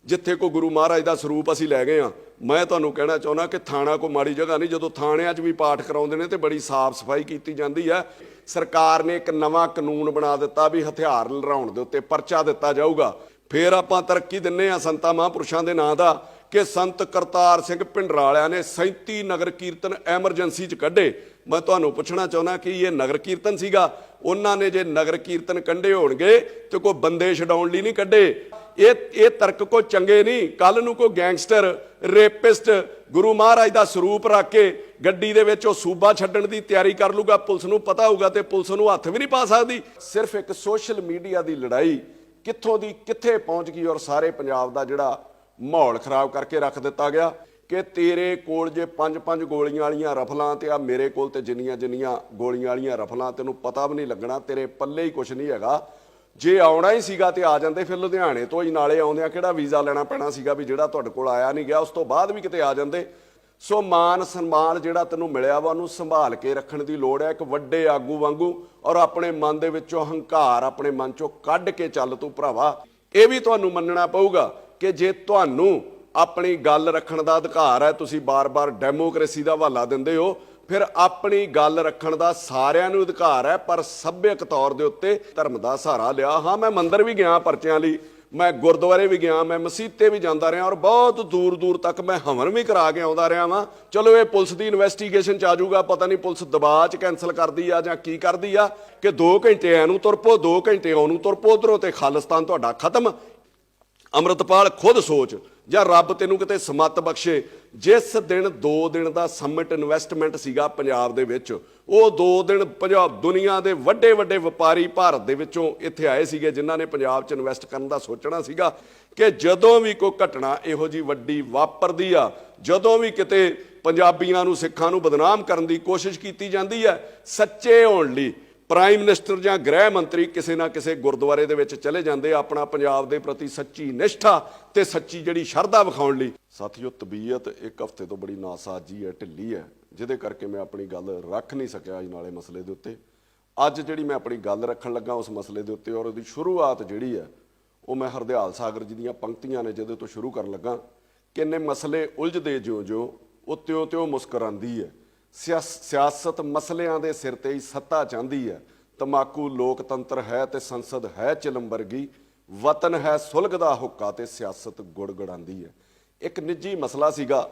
जिथे को गुरु महाराज का सरूप असीं लै गए हाँ। मैं तुहानूं कहना चाहुंदा कि थाणा कोई माड़ी जगह नहीं, जदों थाणिਆਂ 'ਚ भी पाठ कराउंदे ने ते बड़ी साफ सफाई कीती जांदी है। सरकार ने एक नवां कानून बना दिता भी हथियार लहराउण दे उत्ते परचा दिता जाऊगा। फिर आपां तरक्की दिंदे आ संतां महापुरुषां दे नां दा कि संत करतार सिंह भिंडरालिਆਂ ने 37 नगर कीर्तन एमरजेंसी च कढे। मैं तुहानूं पुछना चाहुंदा कि ये नगर कीर्तन सीगा, उन्हां ने जे नगर कीर्तन कढे होणगे ते कोई बंदे छडाउण लई नहीं कढे। ये तर्क को चंगे नहीं। कल नूं कोई गैंगस्टर रेपिस्ट गुरु महाराज का सरूप रख के गड्डी दे विच सूबा छड्डण दी तैयारी कर लूगा, पुलिस नूं पता होगा तो पुलिस नूं हत्थ भी नहीं पा सकदी। सिर्फ एक सोशल मीडिया की लड़ाई कित्थों दी कित्थे पहुंच गई और सारे पंजाब का जिहड़ा माहौल खराब करके रख दिता गया कि तेरे कोल जे 5-5 गोलियां वालियां रफलां ते आ मेरे कोल ते जिन्नियां गोलियां वालियां रफलां तैनूं पता भी नहीं लगना, तेरे पल्ले ही कुछ नहीं हैगा। जे आउणा ही सीगा ते आ जांदे, फिर लुधियाणे तो ही नाले आउंदिआं किहड़ा वीज़ा लेना पैना सीगा भी जिहड़ा तुहाडे कोल आया नहीं गया, उस तो बाद भी किते आ जांदे। सो मान सन्मान जिहड़ा तैनूं मिलिआ वा उहनूं संभाल के रखण दी लोड़ है, एक वड्डे आगू वांगू। और अपने मन दे विचों हंकार अपने मन चों कढ के चल तूं भरावा। ये भी तुहानूं मन्नਣਾ पऊगा कि जे तुहानूं अपनी गल रखण दा अधिकार है, तुसीं बार-बार डेमोक्रेसी दा हवाला दिंदे हो, फिर अपनी गल रखण दा सारिਆਂ ਨੂੰ अधिकार है, पर सभ्यक तौर दे उत्ते धर्म दा सहारा लिया। हाँ, मैं मंदिर भी गया परचिਆਂ ਲਈ, मैं गुरुद्वारे भी गया, मैं मसीते भी जाता रहा और बहुत दूर दूर तक मैं हवन भी करा के आउंदा रहा वां। चलो ये पुलिस की इन्वेस्टिगेशन च आ जाऊगा, पता नहीं पुलिस दबाਅ च कैंसल करदी आ जां की करदी आ कि 2 घंटे एनूं तुर पो 2 घंटे ओनूं तुर पो, उधरों ते खालिस्तान तुहाडा खत्म। अमृतपाल खुद सोच ਜਾਂ ਰੱਬ ਤੈਨੂੰ ਕਿਤੇ ਸਮੱਤ ਬਖਸ਼ੇ, ਜਿਸ ਦਿਨ 2 ਦਿਨ ਦਾ ਸਮਿਟ ਇਨਵੈਸਟਮੈਂਟ ਸੀਗਾ ਪੰਜਾਬ ਦੇ ਵਿੱਚ, ਉਹ 2 ਦਿਨ ਪੰਜਾਬ ਦੁਨੀਆ ਦੇ ਵੱਡੇ ਵੱਡੇ ਵਪਾਰੀ ਭਾਰਤ ਦੇ ਵਿੱਚੋਂ ਇੱਥੇ ਆਏ ਸੀਗੇ ਜਿਨ੍ਹਾਂ ਨੇ ਪੰਜਾਬ 'ਚ ਇਨਵੈਸਟ ਕਰਨ ਦਾ ਸੋਚਣਾ ਸੀਗਾ ਕਿ ਜਦੋਂ ਵੀ ਕੋਈ ਘਟਨਾ ਇਹੋ ਜੀ ਵੱਡੀ ਵਾਪਰਦੀ ਆ, ਜਦੋਂ ਵੀ ਕਿਤੇ ਪੰਜਾਬੀਆਂ ਨੂੰ ਸਿੱਖਾਂ ਨੂੰ ਬਦਨਾਮ ਕਰਨ ਦੀ ਕੋਸ਼ਿਸ਼ ਕੀਤੀ ਜਾਂਦੀ ਹੈ, ਸੱਚੇ ਹੋਣ ਲਈ प्राइम मिनिस्टर ਜਾਂ गृह मंत्री किसी ना किसी गुरुद्वारे ਦੇ ਵਿੱਚ चले जाते अपना पंजाब के प्रति सच्ची निष्ठा ते सच्ची जिहड़ी शरधा विखाउण लई। साथियों, तबीयत एक हफ्ते तो बड़ी नासाजी है, ढिली है, जिहदे करके मैं अपनी गल रख नहीं सकिया अजनाले मसले के उत्ते। अज जिहड़ी मैं अपनी गल रखण लगा उस मसले के उत्ते और उसकी शुरुआत जिहड़ी है वो मैं हरदयाल सागर जी दीआं पंक्तियां ने जिहदे तो शुरू करन लगा कि इन्ने मसले उलझदे ज्यों-ज्यों वो त्यों-त्यों मुस्करांदी है। सियासत मसलियां दे सिर ते ही सत्ता चाहती है, तमाकू लोकतंत्र है ते संसद है चिलम वर्गी, वतन है सुलगदा हुक्का ते सियासत गुड़गड़ांदी है। एक निजी मसला सीगा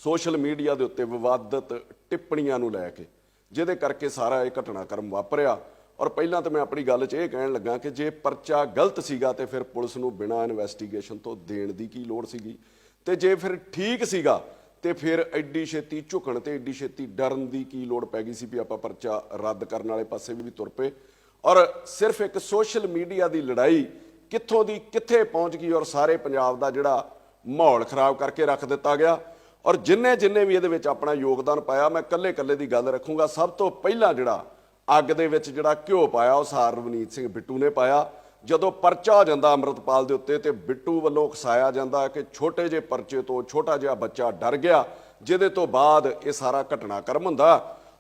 सोशल मीडिया दे उत्ते विवादित टिप्पणियां नूं लै के, जिहदे करके सारा ये घटनाक्रम वापरिया। और पहलां तो मैं अपनी गल च ये कहण लगा कि जे परचा गलत सीगा ते फिर पुलिस नूं बिना इन्वैस्टिगेशन तो देण दी की लोड़ सीगी, ते जे फिर ठीक सीगा तो फिर एड्डी छेती झुकण ते एड्डी छेती डरन की की लोड़ पै गई सी भी आपां परचा रद्द करने वाले पासे भी तुर पे। और सिर्फ एक सोशल मीडिया की लड़ाई कित्थों दी कित्थे पहुँच गई और सारे पंजाब का जिहड़ा माहौल खराब करके रख दिता गया। और जिन्ने जिन्ने भी ये अपना योगदान पाया, मैं कल्ले कल्ले की गल रखूँगा। सब तो पहला जिहड़ा अग दे विच जिहड़ा घिओ पाया वो सार रवनीत सिंह बिट्टू ने पाया। ਜਦੋਂ ਪਰਚਾ ਹੋ ਜਾਂਦਾ ਅੰਮ੍ਰਿਤਪਾਲ ਦੇ ਉੱਤੇ ਤੇ ਬਿੱਟੂ ਵੱਲੋਂ ਉਕਸਾਇਆ ਜਾਂਦਾ ਕਿ ਛੋਟੇ ਜਿਹੇ ਪਰਚੇ ਤੋਂ ਛੋਟਾ ਜਿਹਾ ਬੱਚਾ ਡਰ ਗਿਆ, ਜਿਹਦੇ ਤੋਂ ਬਾਅਦ ਇਹ ਸਾਰਾ ਘਟਨਾਕ੍ਰਮ ਹੁੰਦਾ।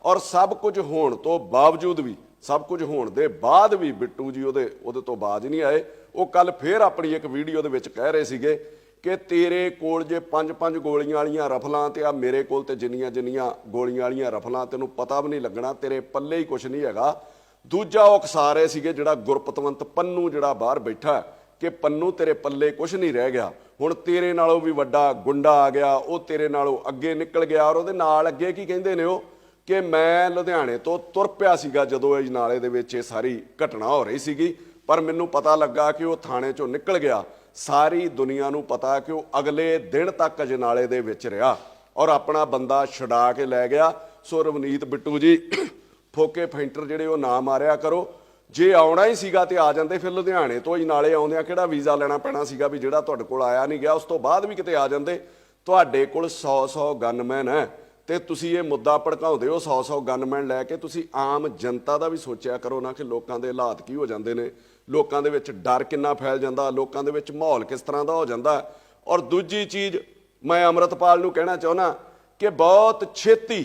ਔਰ ਸਭ ਕੁਝ ਹੋਣ ਤੋਂ ਬਾਵਜੂਦ ਵੀ, ਸਭ ਕੁਝ ਹੋਣ ਦੇ ਬਾਅਦ ਵੀ ਬਿੱਟੂ ਜੀ ਉਹਦੇ ਤੋਂ ਬਾਜ਼ ਨਹੀਂ ਆਏ। ਉਹ ਕੱਲ ਫੇਰ ਆਪਣੀ ਇੱਕ ਵੀਡੀਓ ਦੇ ਵਿੱਚ ਕਹਿ ਰਹੇ ਸੀਗੇ ਕਿ ਤੇਰੇ ਕੋਲ ਜੇ 5-5 ਗੋਲੀਆਂ ਵਾਲੀਆਂ ਰਫਲਾਂ ਤੇ ਆ ਮੇਰੇ ਕੋਲ ਤੇ ਜਿੰਨੀਆਂ ਗੋਲੀਆਂ ਵਾਲੀਆਂ ਰਫਲਾਂ ਤੈਨੂੰ ਪਤਾ ਵੀ ਨਹੀਂ ਲੱਗਣਾ, ਤੇਰੇ ਪੱਲੇ ਹੀ ਕੁਛ ਨਹੀਂ ਹੈਗਾ। दूजा वो उकसा रहे थे जिहड़ा गुरपतवंत पन्नू जिहड़ा बाहर बैठा कि पन्नू तेरे पल्ले कुछ नहीं रह गया, हुण तेरे नालों भी वड्डा गुंडा आ गया, वो तेरे नालों अगे निकल गया। और उहदे नाल अगे की कहिंदे ने कि मैं लुधियाणे तो तुर पिया सीगा जदों अजनाले दे विच इह सारी घटना हो रही सीगी, पर मैनूं पता लगा कि वो थाणे चों निकल गया। सारी दुनिया नूं पता कि वो अगले दिन तक अजनाले दे विच रहा और अपना बंदा छुड़ा के लै गया। सो रवनीत बिट्टू जी फोके फैंटर जिहड़े वो ना मारिया करो। जे आउणा ही सीगा ते आ जांदे, फिर लुधियाणे तो ही नाले आउंदिआं किहड़ा वीज़ा लेना पैना सीगा भी जिहड़ा तुहाडे कोल आया नहीं गया, उस तो बाद भी किते आ जांदे। तुहाडे कोल 100-100 गनमैन है ते तुसीं ये मुद्दा भड़काउंदे हो 100-100 गनमैन लैके। तुसीं आम जनता दा भी सोचिया करो ना कि लोकां दे हालात की हो जांदे ने, लोकां दे विच डर किन्ना फैल जांदा, लोकां दे विच माहौल किस तरह दा हो जांदा। और दूजी चीज़ मैं अमृतपाल नूं कहना चाहुंदा कि बहुत छेती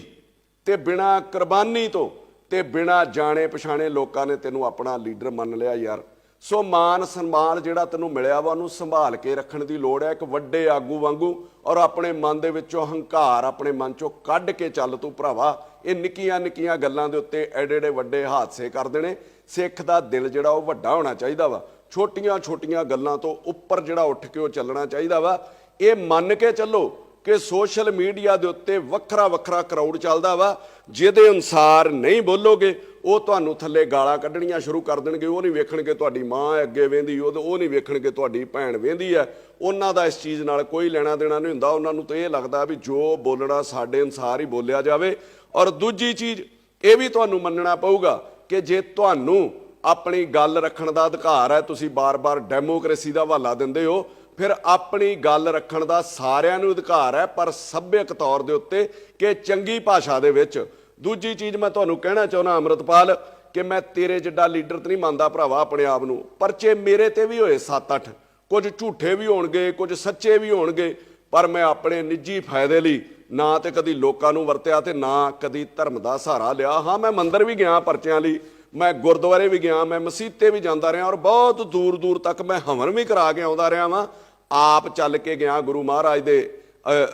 ते बिना कुर्बानी तो ते बिना जाने पछाणे लोगों ने तेनों अपना लीडर मान लिया। यार ਸੋ ਮਾਨ ਸਨਮਾਨ ਜਿਹੜਾ ਤੈਨੂੰ ਮਿਲਿਆ ਵਾ ਉਹਨੂੰ ਸੰਭਾਲ ਕੇ ਰੱਖਣ ਦੀ ਲੋੜ ਹੈ, ਇੱਕ ਵੱਡੇ ਆਗੂ ਵਾਂਗੂ। ਔਰ ਆਪਣੇ ਮਨ ਦੇ ਵਿੱਚੋਂ ਹੰਕਾਰ ਆਪਣੇ ਮਨ ਚੋਂ ਕੱਢ ਕੇ ਚੱਲ ਤੂੰ ਭਰਾਵਾ। ਇਹ ਨਿੱਕੀਆਂ ਨਿੱਕੀਆਂ ਗੱਲਾਂ ਦੇ ਉੱਤੇ ਐਡੇ ਐਡੇ ਵੱਡੇ ਹਾਦਸੇ ਕਰ ਦੇਣੇ। ਸਿੱਖ ਦਾ ਦਿਲ ਜਿਹੜਾ ਉਹ ਵੱਡਾ ਹੋਣਾ ਚਾਹੀਦਾ ਵਾ, ਛੋਟੀਆਂ ਛੋਟੀਆਂ ਗੱਲਾਂ ਤੋਂ ਉੱਪਰ ਜਿਹੜਾ ਉੱਠ ਕੇ ਉਹ ਚੱਲਣਾ ਚਾਹੀਦਾ ਵਾ। ਇਹ ਮੰਨ ਕੇ ਚੱਲੋ ਕਿ ਸੋਸ਼ਲ ਮੀਡੀਆ ਦੇ ਉੱਤੇ ਵੱਖਰਾ ਵੱਖਰਾ ਕਰਾਊਡ ਚੱਲਦਾ ਵਾ, ਜਿਹਦੇ ਅਨੁਸਾਰ ਨਹੀਂ ਬੋਲੋਗੇ ਉਹ ਤੁਹਾਨੂੰ ਥੱਲੇ ਗਾਲਾਂ ਕੱਢਣੀਆਂ ਸ਼ੁਰੂ ਕਰ ਦੇਣਗੇ। ਉਹ ਨਹੀਂ ਵੇਖਣਗੇ ਤੁਹਾਡੀ ਮਾਂ ਅੱਗੇ ਵਹਿੰਦੀ, ਉਹ ਨਹੀਂ ਵੇਖਣਗੇ ਤੁਹਾਡੀ ਭੈਣ ਵਹਿੰਦੀ ਹੈ। ਉਹਨਾਂ ਦਾ ਇਸ ਚੀਜ਼ ਨਾਲ ਕੋਈ ਲੈਣਾ ਦੇਣਾ ਨਹੀਂ ਹੁੰਦਾ। ਉਹਨਾਂ ਨੂੰ ਤਾਂ ਇਹ ਲੱਗਦਾ ਵੀ ਜੋ ਬੋਲਣਾ ਸਾਡੇ ਅਨੁਸਾਰ ਹੀ ਬੋਲਿਆ ਜਾਵੇ। ਔਰ ਦੂਜੀ ਚੀਜ਼ ਇਹ ਵੀ ਤੁਹਾਨੂੰ ਮੰਨਣਾ ਪਊਗਾ ਕਿ ਜੇ ਤੁਹਾਨੂੰ ਆਪਣੀ ਗੱਲ ਰੱਖਣ ਦਾ ਅਧਿਕਾਰ ਹੈ, ਤੁਸੀਂ ਬਾਰ-ਬਾਰ ਡੈਮੋਕ੍ਰੇਸੀ ਦਾ ਹਵਾਲਾ ਦਿੰਦੇ ਹੋ, ਫਿਰ ਆਪਣੀ ਗੱਲ ਰੱਖਣ ਦਾ ਸਾਰਿਆਂ ਨੂੰ ਅਧਿਕਾਰ ਹੈ, ਪਰ ਸੱਭਿਅਕ ਤੌਰ ਦੇ ਉੱਤੇ ਕਿ ਚੰਗੀ ਭਾਸ਼ਾ ਦੇ ਵਿੱਚ। ਦੂਜੀ ਚੀਜ਼ ਮੈਂ ਤੁਹਾਨੂੰ ਕਹਿਣਾ ਚਾਹੁੰਦਾ ਅੰਮ੍ਰਿਤਪਾਲ, ਕਿ ਮੈਂ ਤੇਰੇ ਜਿੱਡਾ ਲੀਡਰ ਤੇ ਨਹੀਂ ਮੰਨਦਾ ਭਰਾਵਾ ਆਪਣੇ ਆਪ ਨੂੰ। ਪਰਚੇ ਮੇਰੇ ਤੇ ਵੀ ਹੋਏ 7-8, ਕੁਝ ਝੂਠੇ ਵੀ ਹੋਣਗੇ, ਕੁਝ ਸੱਚੇ ਵੀ ਹੋਣਗੇ, ਪਰ ਮੈਂ ਆਪਣੇ ਨਿੱਜੀ ਫਾਇਦੇ ਲਈ ਨਾ ਤੇ ਕਦੀ ਲੋਕਾਂ ਨੂੰ ਵਰਤਿਆ ਤੇ ਨਾ ਕਦੀ ਧਰਮ ਦਾ ਸਹਾਰਾ ਲਿਆ। ਹਾਂ, ਮੈਂ ਮੰਦਰ ਵੀ ਗਿਆ ਪਰਚਿਆਂ ਲਈ, ਮੈਂ ਗੁਰਦੁਆਰੇ ਵੀ ਗਿਆ, ਮੈਂ ਮਸੀਤੇ ਵੀ ਜਾਂਦਾ ਰਿਹਾ, ਔਰ ਬਹੁਤ ਦੂਰ ਦੂਰ ਤੱਕ ਮੈਂ ਹਵਨ ਵੀ ਕਰਾ ਕੇ ਆਉਂਦਾ ਰਿਹਾ ਵਾਂ। ਆਪ ਚੱਲ ਕੇ ਗਿਆ ਗੁਰੂ ਮਹਾਰਾਜ ਦੇ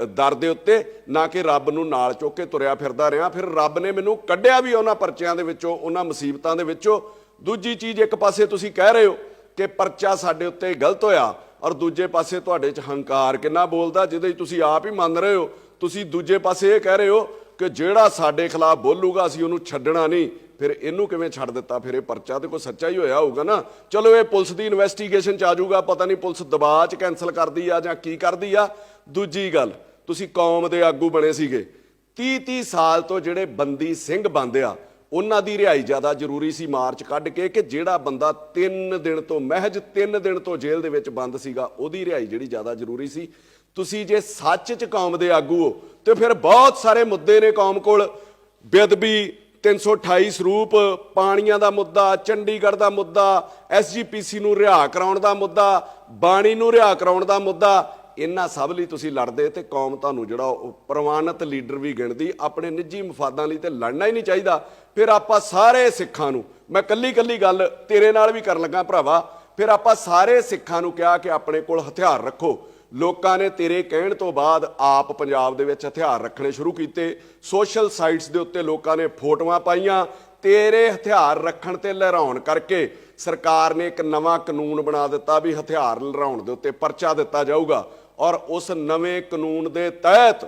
ਦਰ ਦੇ ਉੱਤੇ, ਨਾ ਕਿ ਰੱਬ ਨੂੰ ਨਾਲ ਚੁੱਕ ਕੇ ਤੁਰਿਆ ਫਿਰਦਾ ਰਿਹਾ। ਫਿਰ ਰੱਬ ਨੇ ਮੈਨੂੰ ਕੱਢਿਆ ਵੀ ਉਹਨਾਂ ਪਰਚਿਆਂ ਦੇ ਵਿੱਚੋਂ, ਉਹਨਾਂ ਮੁਸੀਬਤਾਂ ਦੇ ਵਿੱਚੋਂ। ਦੂਜੀ ਚੀਜ਼, ਇੱਕ ਪਾਸੇ ਤੁਸੀਂ ਕਹਿ ਰਹੇ ਹੋ ਕਿ ਪਰਚਾ ਸਾਡੇ ਉੱਤੇ ਗਲਤ ਹੋਇਆ, ਔਰ ਦੂਜੇ ਪਾਸੇ ਤੁਹਾਡੇ 'ਚ ਹੰਕਾਰ ਕਿੰਨਾ ਬੋਲਦਾ, ਜਿਹਦੇ 'ਚ ਤੁਸੀਂ ਆਪ ਹੀ ਮੰਨ ਰਹੇ ਹੋ। ਤੁਸੀਂ ਦੂਜੇ ਪਾਸੇ ਇਹ ਕਹਿ ਰਹੇ ਹੋ ਕਿ ਜਿਹੜਾ ਸਾਡੇ ਖਿਲਾਫ ਬੋਲੂਗਾ ਅਸੀਂ ਉਹਨੂੰ ਛੱਡਣਾ ਨਹੀਂ। ਫਿਰ ਇਹਨੂੰ ਕਿਵੇਂ ਛੱਡ ਦਿੱਤਾ? ਫਿਰ ਇਹ ਪਰਚਾ ਤੇ ਕੋਈ ਸੱਚਾ ਹੀ ਹੋਇਆ ਹੋਊਗਾ ਨਾ। ਚਲੋ ਇਹ ਪੁਲਿਸ ਦੀ ਇਨਵੈਸਟੀਗੇਸ਼ਨ 'ਚ ਆ ਜਾਊਗਾ, ਪਤਾ ਨਹੀਂ ਪੁਲਿਸ ਦਬਾਅ 'ਚ ਕੈਂਸਲ ਕਰਦੀ ਆ ਜਾਂ ਕੀ ਕਰਦੀ ਆ। ਦੂਜੀ ਗੱਲ, ਤੁਸੀਂ ਕੌਮ ਦੇ ਆਗੂ ਬਣੇ ਸੀਗੇ, 30-30 ਸਾਲ ਤੋਂ ਜਿਹੜੇ ਬੰਦੀ ਸਿੰਘ ਬੰਦ ਆ, ਉਹਨਾਂ ਦੀ ਰਿਹਾਈ ਜ਼ਿਆਦਾ ਜ਼ਰੂਰੀ ਸੀ ਮਾਰਚ ਕੱਢ ਕੇ, ਕਿ ਜਿਹੜਾ ਬੰਦਾ 3 ਦਿਨ ਤੋਂ, ਮਹਿਜ 3 ਦਿਨ ਤੋਂ ਜੇਲ੍ਹ ਦੇ ਵਿੱਚ ਬੰਦ ਸੀਗਾ, ਉਹਦੀ ਰਿਹਾਈ ਜਿਹੜੀ ਜ਼ਿਆਦਾ ਜ਼ਰੂਰੀ ਸੀ। ਤੁਸੀਂ ਜੇ ਸੱਚ 'ਚ ਕੌਮ ਦੇ ਆਗੂ ਹੋ ਤੇ ਫਿਰ ਬਹੁਤ ਸਾਰੇ ਮੁੱਦੇ ਨੇ ਕੌਮ ਕੋਲ। ਬੇਅਦਬੀ, 328 ਸਰੂਪ, ਪਾਣੀਆਂ ਦਾ ਮੁੱਦਾ, ਚੰਡੀਗੜ੍ਹ ਦਾ ਮੁੱਦਾ, SGPC ਨੂੰ ਰਿਹਾ ਕਰਾਉਣ ਦਾ ਮੁੱਦਾ, ਬਾਣੀ ਨੂੰ ਰਿਹਾ ਕਰਾਉਣ ਦਾ ਮੁੱਦਾ। ਇਹਨਾਂ ਸਭ ਲਈ ਤੁਸੀਂ ਲੜਦੇ ਤੇ ਕੌਮ ਤੁਹਾਨੂੰ ਜਿਹੜਾ ਉਹ ਪ੍ਰਵਾਨਿਤ ਲੀਡਰ ਵੀ ਗਿਣਦੀ। ਆਪਣੇ ਨਿੱਜੀ ਮਫਾਦਾਂ ਲਈ ਤੇ ਲੜਨਾ ਹੀ ਨਹੀਂ ਚਾਹੀਦਾ। ਫਿਰ ਆਪਾਂ ਸਾਰੇ ਸਿੱਖਾਂ ਨੂੰ, ਮੈਂ ਕੱਲੀ ਕੱਲੀ ਗੱਲ ਤੇਰੇ ਨਾਲ ਵੀ ਕਰਨ ਲੱਗਾ ਭਰਾਵਾ, ਫਿਰ ਆਪਾਂ ਸਾਰੇ ਸਿੱਖਾਂ ਨੂੰ ਕਿਹਾ ਕਿ ਆਪਣੇ ਕੋਲ ਹਥਿਆਰ ਰੱਖੋ। ਲੋਕਾਂ ਨੇ ਤੇਰੇ ਕਹਿਣ ਤੋਂ ਬਾਅਦ ਆਪ ਪੰਜਾਬ ਦੇ ਵਿੱਚ ਹਥਿਆਰ ਰੱਖਣੇ ਸ਼ੁਰੂ ਕੀਤੇ। ਸੋਸ਼ਲ ਸਾਈਟਸ ਦੇ ਉੱਤੇ ਲੋਕਾਂ ਨੇ ਫੋਟੋਆਂ ਪਾਈਆਂ। ਤੇਰੇ ਹਥਿਆਰ ਰੱਖਣ ਤੇ ਲਹਿਰਾਉਣ ਕਰਕੇ ਸਰਕਾਰ ਨੇ ਇੱਕ ਨਵਾਂ ਕਾਨੂੰਨ ਬਣਾ ਦਿੱਤਾ ਵੀ ਹਥਿਆਰ ਲਹਿਰਾਉਣ ਦੇ ਉੱਤੇ ਪਰਚਾ ਦਿੱਤਾ ਜਾਊਗਾ। ਔਰ ਉਸ ਨਵੇਂ ਕਾਨੂੰਨ ਦੇ ਤਹਿਤ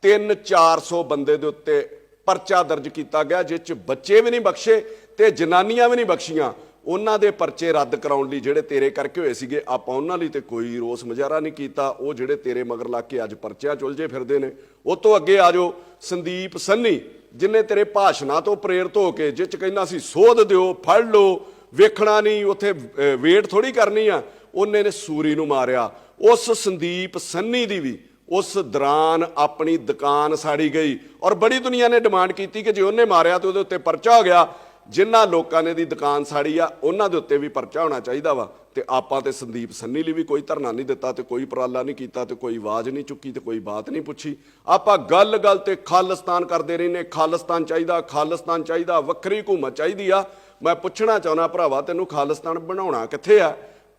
300-400 ਬੰਦੇ ਦੇ ਉੱਤੇ ਪਰਚਾ ਦਰਜ ਕੀਤਾ ਗਿਆ, ਜਿਸ 'ਚ ਬੱਚੇ ਵੀ ਨਹੀਂ ਬਖਸ਼ੇ ਤੇ ਜਨਾਨੀਆਂ ਵੀ ਨਹੀਂ ਬਖਸ਼ੀਆਂ। ਉਹਨਾਂ ਦੇ ਪਰਚੇ ਰੱਦ ਕਰਾਉਣ ਲਈ ਜਿਹੜੇ ਤੇਰੇ ਕਰਕੇ ਹੋਏ ਸੀਗੇ, ਆਪਾਂ ਉਹਨਾਂ ਲਈ ਤੇ ਕੋਈ ਰੋਸ ਮੁਜ਼ਾਹਰਾ ਨਹੀਂ ਕੀਤਾ। ਉਹ ਜਿਹੜੇ ਤੇਰੇ ਮਗਰ ਲੱਗ ਕੇ ਅੱਜ ਪਰਚਿਆਂ ਚੁਲਝੇ ਫਿਰਦੇ ਨੇ। ਉਹ ਤੋਂ ਅੱਗੇ ਆ ਜਾਓ ਸੰਦੀਪ ਸੰਨੀ, ਜਿਨੇ ਤੇਰੇ ਭਾਸ਼ਣਾਂ ਤੋਂ ਪ੍ਰੇਰਿਤ ਹੋ ਕੇ, ਜਿਸ 'ਚ ਕਹਿੰਦਾ ਸੀ ਸੋਧ ਦਿਓ, ਫੜ ਲਓ, ਵੇਖਣਾ ਨਹੀਂ, ਉੱਥੇ ਵੇਟ ਥੋੜੀ ਕਰਨੀ ਆ, ਉਹਨੇ ਨੇ ਸੂਰੀ ਨੂੰ ਮਾਰਿਆ। ਉਸ ਸੰਦੀਪ ਸੰਨੀ ਦੀ ਵੀ ਉਸ ਦੌਰਾਨ ਆਪਣੀ ਦੁਕਾਨ ਸਾੜੀ ਗਈ, ਔਰ ਬੜੀ ਦੁਨੀਆ ਨੇ ਡਿਮਾਂਡ ਕੀਤੀ ਕਿ ਜੇ ਉਹਨੇ ਮਾਰਿਆ ਤੇ ਉਹਦੇ ਉੱਤੇ ਪਰਚਾ ਹੋ ਗਿਆ। ਜਿਨ੍ਹਾਂ ਲੋਕਾਂ ਨੇ ਦੀ ਦੁਕਾਨ ਸਾੜੀ ਆ ਉਹਨਾਂ ਦੇ ਉੱਤੇ ਵੀ ਪਰਚਾ ਹੋਣਾ ਚਾਹੀਦਾ ਵਾ। ਤੇ ਆਪਾਂ ਤੇ ਸੰਦੀਪ ਸੰਨੀ ਲਈ ਵੀ ਕੋਈ ਧਰਨਾ ਨਹੀਂ ਦਿੱਤਾ ਤੇ ਕੋਈ ਉਪਰਾਲਾ ਨਹੀਂ ਕੀਤਾ ਤੇ ਕੋਈ ਆਵਾਜ਼ ਨਹੀਂ ਚੁੱਕੀ ਤੇ ਕੋਈ ਬਾਤ ਨਹੀਂ ਪੁੱਛੀ। ਆਪਾਂ ਗੱਲ ਗੱਲ ਤੇ ਖਾਲਿਸਤਾਨ ਕਰਦੇ ਰਹਿੰਦੇ, ਖਾਲਿਸਤਾਨ ਚਾਹੀਦਾ, ਖਾਲਿਸਤਾਨ ਚਾਹੀਦਾ, ਵੱਖਰੀ ਹਕੂਮਤ ਚਾਹੀਦੀ ਆ। ਮੈਂ ਪੁੱਛਣਾ ਚਾਹੁੰਦਾ ਭਰਾਵਾ, ਤੈਨੂੰ ਖਾਲਿਸਤਾਨ ਬਣਾਉਣਾ ਕਿੱਥੇ ਆ?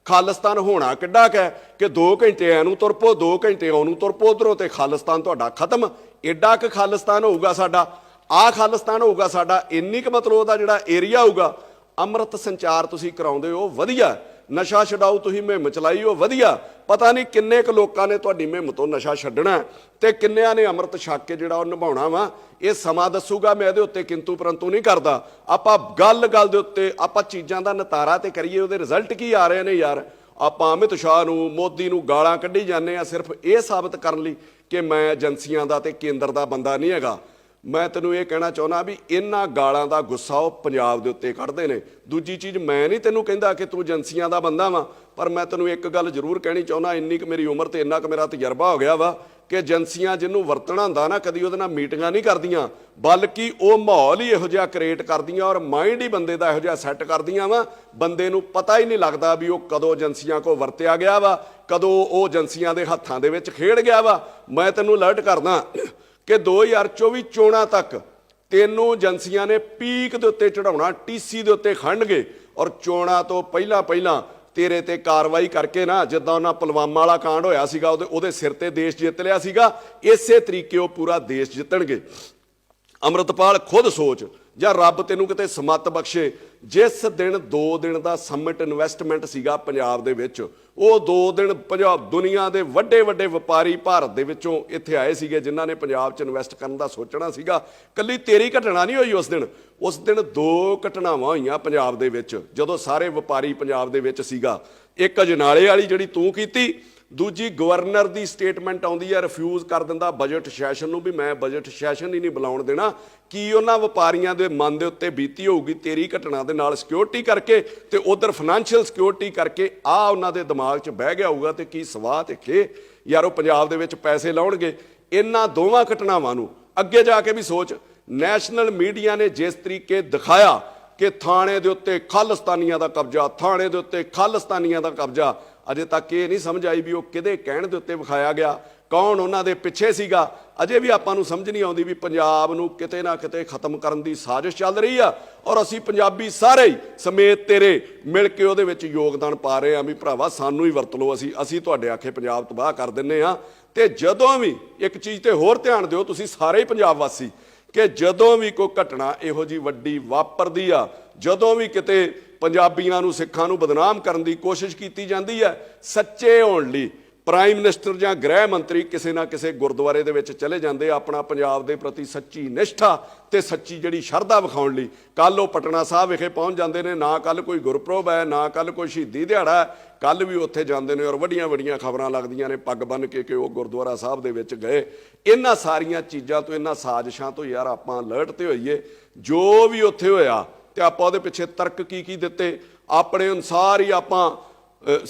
ਖਾਲਿਸਤਾਨ ਹੋਣਾ ਕਿੱਡਾ ਕੁ ਹੈ ਕਿ 2 ਘੰਟੇ ਐਨੂੰ ਤੁਰ ਪੋ, 2 ਘੰਟੇ ਉਹਨੂੰ ਤੁਰ ਪੋ ਉੱਧਰੋਂ, ਤੇ ਖਾਲਿਸਤਾਨ ਤੁਹਾਡਾ ਖਤਮ। ਐਡਾ ਕੁ ਖਾਲਿਸਤਾਨ ਹੋਊਗਾ ਸਾਡਾ, ਆਹ ਖਾਲਿਸਤਾਨ ਹੋਊਗਾ ਸਾਡਾ, ਇੰਨੀ ਕੁ ਮਤਲਬ ਉਹਦਾ ਜਿਹੜਾ ਏਰੀਆ ਹੋਊਗਾ। ਅੰਮ੍ਰਿਤ ਸੰਚਾਰ ਤੁਸੀਂ ਕਰਾਉਂਦੇ ਹੋ, ਵਧੀਆ। ਨਸ਼ਾ ਛਡਾਊ ਤੁਸੀਂ ਮੁਹਿੰਮ ਚਲਾਈ ਹੋ, ਵਧੀਆ। ਪਤਾ ਨਹੀਂ ਕਿੰਨੇ ਕੁ ਲੋਕਾਂ ਨੇ ਤੁਹਾਡੀ ਮੁਹਿੰਮ ਤੋਂ ਨਸ਼ਾ ਛੱਡਣਾ ਤੇ ਕਿੰਨਿਆਂ ਨੇ ਅੰਮ੍ਰਿਤ ਛਕ ਕੇ ਜਿਹੜਾ ਉਹ ਨਿਭਾਉਣਾ ਵਾ, ਇਹ ਸਮਾਂ ਦੱਸੂਗਾ। ਮੈਂ ਇਹਦੇ ਉੱਤੇ ਕਿੰਤੂ ਪਰੰਤੂ ਨਹੀਂ ਕਰਦਾ। ਆਪਾਂ ਗੱਲ ਗੱਲ ਦੇ ਉੱਤੇ ਆਪਾਂ ਚੀਜ਼ਾਂ ਦਾ ਨਿਤਾਰਾ ਤੇ ਕਰੀਏ, ਉਹਦੇ ਰਿਜ਼ਲਟ ਕੀ ਆ ਰਹੇ ਨੇ ਯਾਰ। ਆਪਾਂ ਅਮਿਤ ਸ਼ਾਹ ਨੂੰ, ਮੋਦੀ ਨੂੰ ਗਾਲਾਂ ਕੱਢੀ ਜਾਂਦੇ ਆ ਸਿਰਫ ਇਹ ਸਾਬਤ ਕਰਨ ਲਈ ਕਿ ਮੈਂ ਏਜੰਸੀਆਂ ਦਾ ਤੇ ਕੇਂਦਰ ਦਾ ਬੰਦਾ ਨਹੀਂ ਹੈਗਾ। ਮੈਂ ਤੈਨੂੰ ਇਹ ਕਹਿਣਾ ਚਾਹੁੰਦਾ ਵੀ ਇਹਨਾਂ ਗਾਲਾਂ ਦਾ ਗੁੱਸਾ ਉਹ ਪੰਜਾਬ ਦੇ ਉੱਤੇ ਕੱਢਦੇ ਨੇ। ਦੂਜੀ ਚੀਜ਼, ਮੈਂ ਨਹੀਂ ਤੈਨੂੰ ਕਹਿੰਦਾ ਕਿ ਤੂੰ ਏਜੰਸੀਆਂ ਦਾ ਬੰਦਾ ਵਾ, ਪਰ ਮੈਂ ਤੈਨੂੰ ਇੱਕ ਗੱਲ ਜ਼ਰੂਰ ਕਹਿਣੀ ਚਾਹੁੰਦਾ, ਇੰਨੀ ਕੁ ਮੇਰੀ ਉਮਰ ਤੇ ਇੰਨਾ ਕੁ ਮੇਰਾ ਤਜਰਬਾ ਹੋ ਗਿਆ ਵਾ ਕਿ ਏਜੰਸੀਆਂ ਜਿਹਨੂੰ ਵਰਤਣਾ ਹੁੰਦਾ ਨਾ, ਕਦੀ ਉਹਦੇ ਨਾਲ ਮੀਟਿੰਗਾਂ ਨਹੀਂ ਕਰਦੀਆਂ, ਬਲਕਿ ਉਹ ਮਾਹੌਲ ਹੀ ਇਹੋ ਜਿਹਾ ਕ੍ਰੀਏਟ ਕਰਦੀਆਂ ਔਰ ਮਾਈਂਡ ਹੀ ਬੰਦੇ ਦਾ ਇਹੋ ਜਿਹਾ ਸੈੱਟ ਕਰਦੀਆਂ ਵਾ, ਬੰਦੇ ਨੂੰ ਪਤਾ ਹੀ ਨਹੀਂ ਲੱਗਦਾ ਵੀ ਉਹ ਕਦੋਂ ਏਜੰਸੀਆਂ ਕੋਲ ਵਰਤਿਆ ਗਿਆ ਵਾ, ਕਦੋਂ ਉਹ ਏਜੰਸੀਆਂ ਦੇ ਹੱਥਾਂ ਦੇ ਵਿੱਚ ਖੇਡ ਗਿਆ ਵਾ। ਮੈਂ ਤੈਨੂੰ ਅਲਰਟ ਕਰਦਾ ਕਿ 2024 ਚੋਣਾਂ ਤੱਕ ਤੈਨੂੰ ਏਜੰਸੀਆਂ ਨੇ ਪੀਕ ਦੇ ਉੱਤੇ ਚੜਾਉਣਾ, TC ਦੇ ਉੱਤੇ ਖੜਨਗੇ ਔਰ ਚੋਣਾਂ ਤੋਂ ਪਹਿਲਾਂ ਤੇਰੇ ਤੇ ਕਾਰਵਾਈ ਕਰਕੇ ਨਾ, ਜਿੱਦਾਂ ਉਹਨਾਂ ਪੁਲਵਾਮਾ ਵਾਲਾ ਕਾਂਡ ਹੋਇਆ ਸੀਗਾ, ਉਹਦੇ ਸਿਰ ਤੇ ਦੇਸ਼ ਜਿੱਤ ਲਿਆ ਸੀਗਾ, ਇਸੇ ਤਰੀਕੇ ਉਹ ਪੂਰਾ ਦੇਸ਼ ਜਿੱਤਣਗੇ। ਅੰਮ੍ਰਿਤਪਾਲ ਖੁਦ ਸੋਚ, ਜਾਂ ਰੱਬ ਤੈਨੂੰ ਕਿਤੇ ਸਮੱਤ ਬਖਸ਼ੇ, ਜਿਸ ਦਿਨ 2 ਦਿਨ ਦਾ ਸਮਿਟ ਇਨਵੈਸਟਮੈਂਟ ਸੀਗਾ ਪੰਜਾਬ ਦੇ ਵਿੱਚ, ਉਹ 2 ਦਿਨ ਪੰਜਾਬ ਦੁਨੀਆ ਦੇ ਵੱਡੇ ਵਪਾਰੀ ਭਾਰਤ ਦੇ ਵਿੱਚੋਂ ਇੱਥੇ ਆਏ ਸੀਗੇ, ਜਿਨ੍ਹਾਂ ਨੇ ਪੰਜਾਬ 'ਚ ਇਨਵੈਸਟ ਕਰਨ ਦਾ ਸੋਚਣਾ ਸੀਗਾ। ਕੱਲੀ ਤੇਰੀ ਘਟਨਾ ਨਹੀਂ ਹੋਈ ਉਸ ਦਿਨ 2 ਘਟਨਾਵਾਂ ਹੋਈਆਂ ਪੰਜਾਬ ਦੇ ਵਿੱਚ, ਜਦੋਂ ਸਾਰੇ ਵਪਾਰੀ ਪੰਜਾਬ ਦੇ ਵਿੱਚ ਸੀਗਾ। ਇੱਕ ਅਜਨਾਲੇ ਵਾਲੀ ਜਿਹੜੀ ਤੂੰ ਕੀਤੀ, ਦੂਜੀ ਗਵਰਨਰ ਦੀ ਸਟੇਟਮੈਂਟ ਆਉਂਦੀ ਹੈ, ਰਿਫਿਊਜ਼ ਕਰ ਦਿੰਦਾ ਬਜਟ ਸੈਸ਼ਨ ਨੂੰ ਵੀ ਮੈਂ ਬਜਟ ਸੈਸ਼ਨ ਹੀ ਨਹੀਂ ਬੁਲਾਉਣ ਦੇਣਾ। ਕੀ ਉਹਨਾਂ ਵਪਾਰੀਆਂ ਦੇ ਮਨ ਦੇ ਉੱਤੇ ਬੀਤੀ ਹੋਊਗੀ ਤੇਰੀ ਘਟਨਾ ਦੇ ਨਾਲ ਸਿਕਿਉਰਿਟੀ ਕਰਕੇ, ਤੇ ਉਧਰ ਫਾਈਨੈਂਸ਼ੀਅਲ ਸਿਕਿਉਰਿਟੀ ਕਰਕੇ ਉਹਨਾਂ ਦੇ ਦਿਮਾਗ 'ਚ ਬਹਿ ਗਿਆ ਹੋਊਗਾ, ਤੇ ਕੀ ਸਵਾਹ ਤੇ ਖੇ ਯਾਰ ਉਹ ਪੰਜਾਬ ਦੇ ਵਿੱਚ ਪੈਸੇ ਲਾਉਣਗੇ। ਇਹਨਾਂ ਦੋਵਾਂ ਘਟਨਾਵਾਂ ਨੂੰ ਅੱਗੇ ਜਾ ਕੇ ਵੀ ਸੋਚ। ਨੈਸ਼ਨਲ ਮੀਡੀਆ ਨੇ ਜਿਸ ਤਰੀਕੇ ਦਿਖਾਇਆ ਕਿ ਥਾਣੇ ਦੇ ਉੱਤੇ ਖਾਲਿਸਤਾਨੀਆਂ ਦਾ ਕਬਜ਼ਾ, ਥਾਣੇ ਦੇ ਉੱਤੇ ਖਾਲਿਸਤਾਨੀਆਂ ਦਾ ਕਬਜ਼ਾ, ਅਜੇ ਤੱਕ ਇਹ ਨਹੀਂ ਸਮਝ ਆਈ ਵੀ ਉਹ ਕਿਹਦੇ ਕਹਿਣ ਦੇ ਉੱਤੇ ਵਿਖਾਇਆ ਗਿਆ, ਕੌਣ ਉਹਨਾਂ ਦੇ ਪਿੱਛੇ ਸੀਗਾ। ਅਜੇ ਵੀ ਆਪਾਂ ਨੂੰ ਸਮਝ ਨਹੀਂ ਆਉਂਦੀ ਵੀ ਪੰਜਾਬ ਨੂੰ ਕਿਤੇ ਨਾ ਕਿਤੇ ਖਤਮ ਕਰਨ ਦੀ ਸਾਜ਼ਿਸ਼ ਚੱਲ ਰਹੀ ਆ, ਔਰ ਅਸੀਂ ਪੰਜਾਬੀ ਸਾਰੇ ਹੀ ਸਮੇਤ ਤੇਰੇ ਮਿਲ ਕੇ ਉਹਦੇ ਵਿੱਚ ਯੋਗਦਾਨ ਪਾ ਰਹੇ ਹਾਂ ਵੀ ਭਰਾਵਾ ਸਾਨੂੰ ਹੀ ਵਰਤ ਲਓ, ਅਸੀਂ ਤੁਹਾਡੇ ਆਖੇ ਪੰਜਾਬ ਤਬਾਹ ਕਰ ਦਿੰਨੇ ਆ। ਤੇ ਜਦੋਂ ਵੀ ਇੱਕ ਚੀਜ਼ ਤੇ ਹੋਰ ਧਿਆਨ ਦਿਓ ਤੁਸੀਂ ਸਾਰੇ ਹੀ ਪੰਜਾਬ ਵਾਸੀ, ਕਿ ਜਦੋਂ ਵੀ ਕੋਈ ਘਟਨਾ ਇਹੋ ਜਿਹੀ ਵੱਡੀ ਵਾਪਰਦੀ ਆ, ਜਦੋਂ ਵੀ ਕਿਤੇ ਪੰਜਾਬੀਆਂ ਨੂੰ ਸਿੱਖਾਂ ਨੂੰ ਬਦਨਾਮ ਕਰਨ ਦੀ ਕੋਸ਼ਿਸ਼ ਕੀਤੀ ਜਾਂਦੀ ਹੈ, ਸੱਚੇ ਹੋਣ ਲਈ ਪ੍ਰਾਈਮ ਮਿਨਿਸਟਰ ਜਾਂ ਗ੍ਰਹਿ ਮੰਤਰੀ ਕਿਸੇ ਨਾ ਕਿਸੇ ਗੁਰਦੁਆਰੇ ਦੇ ਵਿੱਚ ਚਲੇ ਜਾਂਦੇ ਆਪਣਾ ਪੰਜਾਬ ਦੇ ਪ੍ਰਤੀ ਸੱਚੀ ਨਿਸ਼ਠਾ ਤੇ ਸੱਚੀ ਜਿਹੜੀ ਸ਼ਰਧਾ ਵਿਖਾਉਣ ਲਈ। ਕੱਲ ਉਹ ਪਟਨਾ ਸਾਹਿਬ ਵਿਖੇ ਪਹੁੰਚ ਜਾਂਦੇ ਨੇ, ਨਾ ਕੱਲ ਕੋਈ ਗੁਰਪੁਰਬ ਹੈ, ਨਾ ਕੱਲ ਕੋਈ ਸ਼ਹੀਦੀ ਦਿਹਾੜਾ ਹੈ, ਕੱਲ ਵੀ ਉੱਥੇ ਜਾਂਦੇ ਨੇ ਔਰ ਵੱਡੀਆਂ ਖਬਰਾਂ ਲੱਗਦੀਆਂ ਨੇ ਪੱਗ ਬੰਨ੍ਹ ਕੇ ਕਿ ਉਹ ਗੁਰਦੁਆਰਾ ਸਾਹਿਬ ਦੇ ਵਿੱਚ ਗਏ। ਇਹਨਾਂ ਸਾਰੀਆਂ ਚੀਜ਼ਾਂ ਤੋਂ, ਇਹਨਾਂ ਸਾਜ਼ਿਸ਼ਾਂ ਤੋਂ ਯਾਰ ਆਪਾਂ ਅਲਰਟ ਤੇ ਹੋਈਏ। ਜੋ ਵੀ ਉੱਥੇ ਹੋਇਆ ਤੇ ਆਪਾਂ ਉਹਦੇ ਪਿੱਛੇ ਤਰਕ ਕੀ ਦਿੱਤੇ, ਆਪਣੇ ਅਨੁਸਾਰ ਹੀ ਆਪਾਂ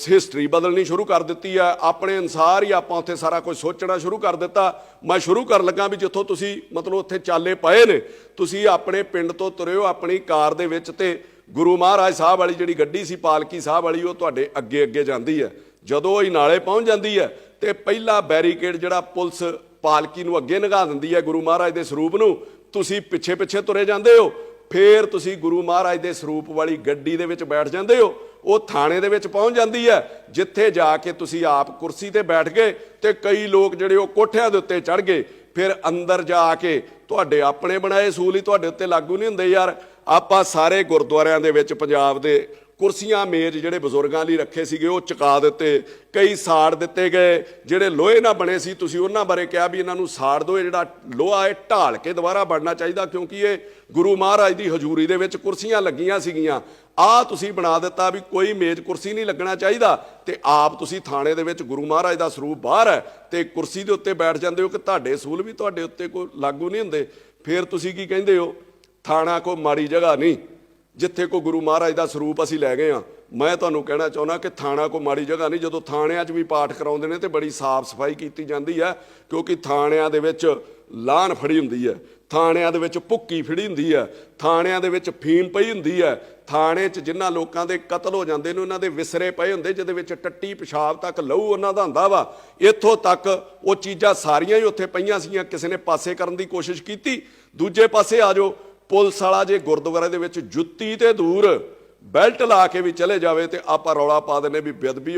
ਹਿਸਟਰੀ ਬਦਲਣੀ ਸ਼ੁਰੂ ਕਰ ਦਿੱਤੀ ਹੈ, ਆਪਣੇ ਅਨੁਸਾਰ ਹੀ ਆਪਾਂ ਉੱਥੇ ਸਾਰਾ ਕੁਝ ਸੋਚਣਾ ਸ਼ੁਰੂ ਕਰ ਦਿੱਤਾ। ਮੈਂ ਸ਼ੁਰੂ ਕਰਨ ਲੱਗਾ ਵੀ ਜਿੱਥੋਂ ਤੁਸੀਂ ਮਤਲਬ ਉੱਥੇ ਚਾਲੇ ਪਏ ਨੇ, ਤੁਸੀਂ ਆਪਣੇ ਪਿੰਡ ਤੋਂ ਤੁਰਿਓ ਆਪਣੀ ਕਾਰ ਦੇ ਵਿੱਚ, ਤੇ ਗੁਰੂ ਮਹਾਰਾਜ ਸਾਹਿਬ ਵਾਲੀ ਜਿਹੜੀ ਗੱਡੀ ਸੀ ਪਾਲਕੀ ਸਾਹਿਬ ਵਾਲੀ, ਉਹ ਤੁਹਾਡੇ ਅੱਗੇ ਜਾਂਦੀ ਹੈ। ਜਦੋਂ ਉਹ ਨਾਲੇ ਪਹੁੰਚ ਜਾਂਦੀ ਹੈ ਤੇ ਪਹਿਲਾ ਬੈਰੀਕੇਡ ਜਿਹੜਾ ਪੁਲਿਸ ਪਾਲਕੀ ਨੂੰ ਅੱਗੇ ਲੰਘਾ ਦਿੰਦੀ ਹੈ ਗੁਰੂ ਮਹਾਰਾਜ ਦੇ ਸਰੂਪ ਨੂੰ, ਤੁਸੀਂ ਪਿੱਛੇ ਤੁਰੇ ਜਾਂਦੇ ਹੋ। ਫਿਰ ਤੁਸੀਂ ਗੁਰੂ ਮਹਾਰਾਜ ਦੇ ਸਰੂਪ ਵਾਲੀ ਗੱਡੀ ਦੇ ਵਿੱਚ ਬੈਠ ਜਾਂਦੇ ਹੋ, ਉਹ ਥਾਣੇ ਦੇ ਵਿੱਚ ਪਹੁੰਚ ਜਾਂਦੀ ਹੈ, ਜਿੱਥੇ ਜਾ ਕੇ ਤੁਸੀਂ ਆਪ ਕੁਰਸੀ ਤੇ ਬੈਠ ਗਏ ਤੇ ਕਈ ਲੋਕ ਜਿਹੜੇ ਉਹ ਕੋਠਿਆਂ ਦੇ ਉੱਤੇ ਚੜ੍ਹ ਗਏ। ਫਿਰ ਅੰਦਰ ਜਾ ਕੇ ਤੁਹਾਡੇ ਆਪਣੇ ਬਣਾਏ ਅਸੂਲ ਹੀ ਤੁਹਾਡੇ ਉੱਤੇ ਲਾਗੂ ਨਹੀਂ ਹੁੰਦੇ ਯਾਰ। ਆਪਾਂ ਸਾਰੇ ਗੁਰਦੁਆਰਿਆਂ ਦੇ ਵਿੱਚ ਪੰਜਾਬ ਦੇ ਕੁਰਸੀਆਂ ਮੇਜ਼ ਜਿਹੜੇ ਬਜ਼ੁਰਗਾਂ ਲਈ ਰੱਖੇ ਸੀਗੇ ਉਹ ਚੁਕਾ ਦਿੱਤੇ, ਕਈ ਸਾੜ ਦਿੱਤੇ ਗਏ। ਜਿਹੜੇ ਲੋਹੇ ਨਾਲ ਬਣੇ ਸੀ ਤੁਸੀਂ ਉਹਨਾਂ ਬਾਰੇ ਕਿਹਾ ਵੀ ਇਹਨਾਂ ਨੂੰ ਸਾੜ ਦਿਓ, ਇਹ ਜਿਹੜਾ ਲੋਹਾ ਇਹ ਢਾਲ ਕੇ ਦੁਬਾਰਾ ਬਣਨਾ ਚਾਹੀਦਾ, ਕਿਉਂਕਿ ਇਹ ਗੁਰੂ ਮਹਾਰਾਜ ਦੀ ਹਜ਼ੂਰੀ ਦੇ ਵਿੱਚ ਕੁਰਸੀਆਂ ਲੱਗੀਆਂ ਸੀਗੀਆਂ। ਤੁਸੀਂ ਬਣਾ ਦਿੱਤਾ ਵੀ ਕੋਈ ਮੇਜ਼ ਕੁਰਸੀ ਨਹੀਂ ਲੱਗਣਾ ਚਾਹੀਦਾ, ਤੇ ਆਪ ਤੁਸੀਂ ਥਾਣੇ ਦੇ ਵਿੱਚ ਗੁਰੂ ਮਹਾਰਾਜ ਦਾ ਸਰੂਪ ਬਾਹਰ ਹੈ ਤੇ ਕੁਰਸੀ ਦੇ ਉੱਤੇ ਬੈਠ ਜਾਂਦੇ ਹੋ ਕਿ ਤੁਹਾਡੇ ਅਸੂਲ ਵੀ ਤੁਹਾਡੇ ਉੱਤੇ ਕੋਈ ਲਾਗੂ ਨਹੀਂ ਹੁੰਦੇ। ਫਿਰ ਤੁਸੀਂ ਕੀ ਕਹਿੰਦੇ ਹੋ, ਥਾਣਾ ਕੋਈ ਮਾੜੀ ਜਗ੍ਹਾ ਨਹੀਂ ਜਿੱਥੇ ਕੋਈ ਗੁਰੂ ਮਹਾਰਾਜ ਦਾ ਸਰੂਪ ਅਸੀਂ ਲੈ ਗਏ ਹਾਂ। ਮੈਂ ਤੁਹਾਨੂੰ ਕਹਿਣਾ ਚਾਹੁੰਦਾ ਕਿ ਥਾਣਾ ਕੋਈ ਮਾੜੀ ਜਗ੍ਹਾ ਨਹੀਂ। ਜਦੋਂ ਥਾਣਿਆਂ 'ਚ ਵੀ ਪਾਠ ਕਰਾਉਂਦੇ ਨੇ ਤੇ ਬੜੀ ਸਾਫ਼ ਸਫਾਈ ਕੀਤੀ ਜਾਂਦੀ ਹੈ, ਕਿਉਂਕਿ ਥਾਣਿਆਂ ਦੇ ਵਿੱਚ ਲਾਹਨ ਫੜੀ ਹੁੰਦੀ ਹੈ, ਥਾਣਿਆਂ ਦੇ ਵਿੱਚ ਭੁੱਕੀ ਫੜੀ ਹੁੰਦੀ ਹੈ, ਥਾਣਿਆਂ ਦੇ ਵਿੱਚ ਫੀਮ ਪਈ ਹੁੰਦੀ ਹੈ, ਥਾਣੇ 'ਚ ਜਿਨ੍ਹਾਂ ਲੋਕਾਂ ਦੇ ਕਤਲ ਹੋ ਜਾਂਦੇ ਨੇ ਉਹਨਾਂ ਦੇ ਵਿਸਰੇ ਪਏ ਹੁੰਦੇ, ਜਿਹਦੇ ਵਿੱਚ ਟੱਟੀ ਪਿਸ਼ਾਬ ਤੱਕ ਲਹੂ ਉਹਨਾਂ ਦਾ ਹੁੰਦਾ ਵਾ। ਇੱਥੋਂ ਤੱਕ ਉਹ ਚੀਜ਼ਾਂ ਸਾਰੀਆਂ ਹੀ ਉੱਥੇ ਪਈਆਂ ਸੀਗੀਆਂ, ਕਿਸੇ ਨੇ ਪਾਸੇ ਕਰਨ ਦੀ ਕੋਸ਼ਿਸ਼ ਕੀਤੀ। ਦੂਜੇ ਪਾਸੇ ਆ ਜਾਓ, ਪੁਲਿਸ ਵਾਲਾ ਜੇ ਗੁਰਦੁਆਰੇ ਦੇ ਵਿੱਚ ਜੁੱਤੀ ਤੇ ਦੂਰ ਬੈਲਟ ਲਾ ਕੇ ਵੀ ਚਲੇ ਜਾਵੇ ਤੇ ਆਪਾਂ ਰੌਲਾ ਪਾ ਦਿੰਦੇ ਵੀ ਬੇਅਦਬੀ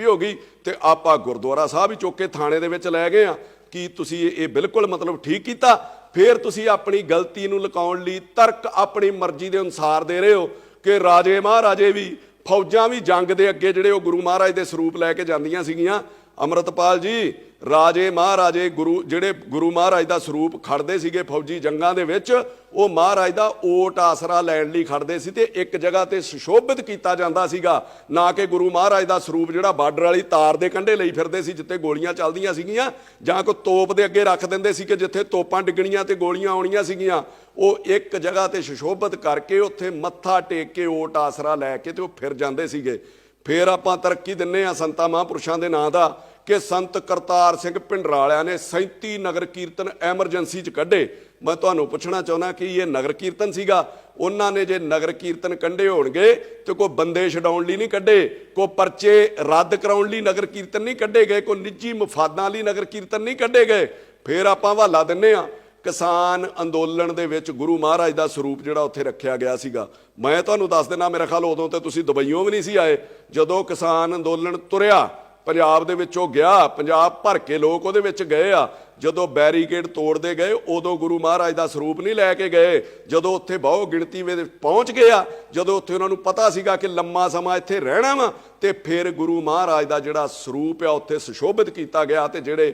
ਹੋ ਗਈ ਤੇ ਆਪਾਂ ਗੁਰਦੁਆਰਾ ਸਾਹਿਬ ਹੀ ਚੁੱਕ ਕੇ ਥਾਣੇ ਦੇ ਵਿੱਚ ਲੈ ਗਏ ਆ। ਕੀ ਤੁਸੀਂ ਇਹ ਬਿਲਕੁਲ ਮਤਲਬ ਠੀਕ ਕੀਤਾ? ਫਿਰ ਤੁਸੀਂ ਆਪਣੀ ਗਲਤੀ ਨੂੰ ਲੁਕਾਉਣ ਲਈ ਤਰਕ ਆਪਣੀ ਮਰਜ਼ੀ ਦੇ ਅਨੁਸਾਰ ਦੇ ਰਹੇ ਹੋ ਕਿ ਰਾਜੇ ਮਹਾਰਾਜੇ ਵੀ, ਫੌਜਾਂ ਵੀ ਜੰਗ ਦੇ ਅੱਗੇ ਜਿਹੜੇ ਉਹ ਗੁਰੂ ਮਹਾਰਾਜ ਦੇ ਸਰੂਪ ਲੈ ਕੇ ਜਾਂਦੀਆਂ ਸੀਗੀਆਂ। ਅੰਮ੍ਰਿਤਪਾਲ ਜੀ, ਰਾਜੇ ਮਹਾਰਾਜੇ ਜਿਹੜੇ ਗੁਰੂ ਮਹਾਰਾਜ ਦਾ ਸਰੂਪ ਖੜਦੇ ਸੀਗੇ ਫੌਜੀ ਜੰਗਾਂ ਦੇ ਵਿੱਚ, ਉਹ ਮਹਾਰਾਜ ਦਾ ਓਟ ਆਸਰਾ ਲੈਣ ਲਈ ਖੜਦੇ ਸੀ ਤੇ ਇੱਕ ਜਗ੍ਹਾ ਤੇ ਸੁਸ਼ੋਭਿਤ ਕੀਤਾ ਜਾਂਦਾ ਸੀਗਾ, ਨਾ ਕਿ ਗੁਰੂ ਮਹਾਰਾਜ ਦਾ ਸਰੂਪ ਜਿਹੜਾ ਬਾਰਡਰ ਵਾਲੀ ਤਾਰ ਦੇ ਕੰਢੇ ਲਈ ਫਿਰਦੇ ਸੀ ਜਿੱਥੇ ਗੋਲੀਆਂ ਚੱਲਦੀਆਂ ਸੀਗੀਆਂ, ਜਾਂ ਕੋਈ ਤੋਪ ਦੇ ਅੱਗੇ ਰੱਖ ਦਿੰਦੇ ਸੀ ਕਿ ਜਿੱਥੇ ਤੋਪਾਂ ਡਿੱਗਣੀਆਂ ਤੇ ਗੋਲੀਆਂ ਆਉਣੀਆਂ ਸੀਗੀਆਂ। ਉਹ ਇੱਕ ਜਗ੍ਹਾ ਤੇ ਸੁਸ਼ੋਭਿਤ ਕਰਕੇ ਉੱਥੇ ਮੱਥਾ ਟੇਕ ਕੇ ਓਟ ਆਸਰਾ ਲੈ ਕੇ ਤੇ ਉਹ ਫਿਰ ਜਾਂਦੇ ਸੀਗੇ। ਫਿਰ ਆਪਾਂ ਤਰੱਕੀ ਦਿੰਨੇ ਆ ਸੰਤਾਂ ਮਹਾਂਪੁਰਸ਼ਾਂ ਦੇ ਨਾਂ ਦਾ ਕਿ ਸੰਤ ਕਰਤਾਰ ਸਿੰਘ ਭਿੰਡਰਾਲਿਆਂ ਨੇ 37 ਨਗਰ ਕੀਰਤਨ ਐਮਰਜੈਂਸੀ 'ਚ ਕੱਢੇ। ਮੈਂ ਤੁਹਾਨੂੰ ਪੁੱਛਣਾ ਚਾਹੁੰਦਾ ਕਿ ਇਹ ਨਗਰ ਕੀਰਤਨ ਸੀਗਾ? ਉਹਨਾਂ ਨੇ ਜੇ ਨਗਰ ਕੀਰਤਨ ਕੱਢੇ ਹੋਣਗੇ ਤੇ ਕੋਈ ਬੰਦੇ ਛਡਾਉਣ ਲਈ ਨਹੀਂ ਕੱਢੇ, ਕੋਈ ਪਰਚੇ ਰੱਦ ਕਰਾਉਣ ਲਈ ਨਗਰ ਕੀਰਤਨ ਨਹੀਂ ਕੱਢੇ ਗਏ, ਕੋਈ ਨਿੱਜੀ ਮਫਾਦਾਂ ਲਈ ਨਗਰ ਕੀਰਤਨ ਨਹੀਂ ਕੱਢੇ ਗਏ। ਫਿਰ ਆਪਾਂ ਹਵਾਲਾ ਦਿੰਨੇ ਆ ਕਿਸਾਨ ਅੰਦੋਲਨ ਦੇ ਵਿੱਚ ਗੁਰੂ ਮਹਾਰਾਜ ਦਾ ਸਰੂਪ ਜਿਹੜਾ ਉੱਥੇ ਰੱਖਿਆ ਗਿਆ ਸੀਗਾ। ਮੈਂ ਤੁਹਾਨੂੰ ਦੱਸ ਦਿੰਦਾ, ਮੇਰਾ ਖਿਆਲ ਉਦੋਂ ਤੇ ਤੁਸੀਂ ਦੁਬਈਓਂ ਵੀ ਨਹੀਂ ਸੀ ਆਏ ਜਦੋਂ ਕਿਸਾਨ ਅੰਦੋਲਨ ਤੁਰਿਆ, ਪੰਜਾਬ ਦੇ ਵਿੱਚੋਂ ਗਿਆ, ਪੰਜਾਬ ਭਰ ਕੇ ਲੋਕ ਉਹਦੇ ਵਿੱਚ ਗਏ ਆ। ਜਦੋਂ ਬੈਰੀਕੇਡ ਤੋੜਦੇ ਗਏ ਉਦੋਂ ਗੁਰੂ ਮਹਾਰਾਜ ਦਾ ਸਰੂਪ ਨਹੀਂ ਲੈ ਕੇ ਗਏ। ਜਦੋਂ ਉੱਥੇ ਬਹੁ ਗਿਣਤੀ ਵਿੱਚ ਪਹੁੰਚ ਗਏ ਆ, ਜਦੋਂ ਉੱਥੇ ਉਹਨਾਂ ਨੂੰ ਪਤਾ ਸੀਗਾ ਕਿ ਲੰਮਾ ਸਮਾਂ ਇੱਥੇ ਰਹਿਣਾ ਵਾ, ਤੇ ਫਿਰ ਗੁਰੂ ਮਹਾਰਾਜ ਦਾ ਜਿਹੜਾ ਸਰੂਪ ਆ ਉੱਥੇ ਸੁਸ਼ੋਭਿਤ ਕੀਤਾ ਗਿਆ। ਤੇ ਜਿਹੜੇ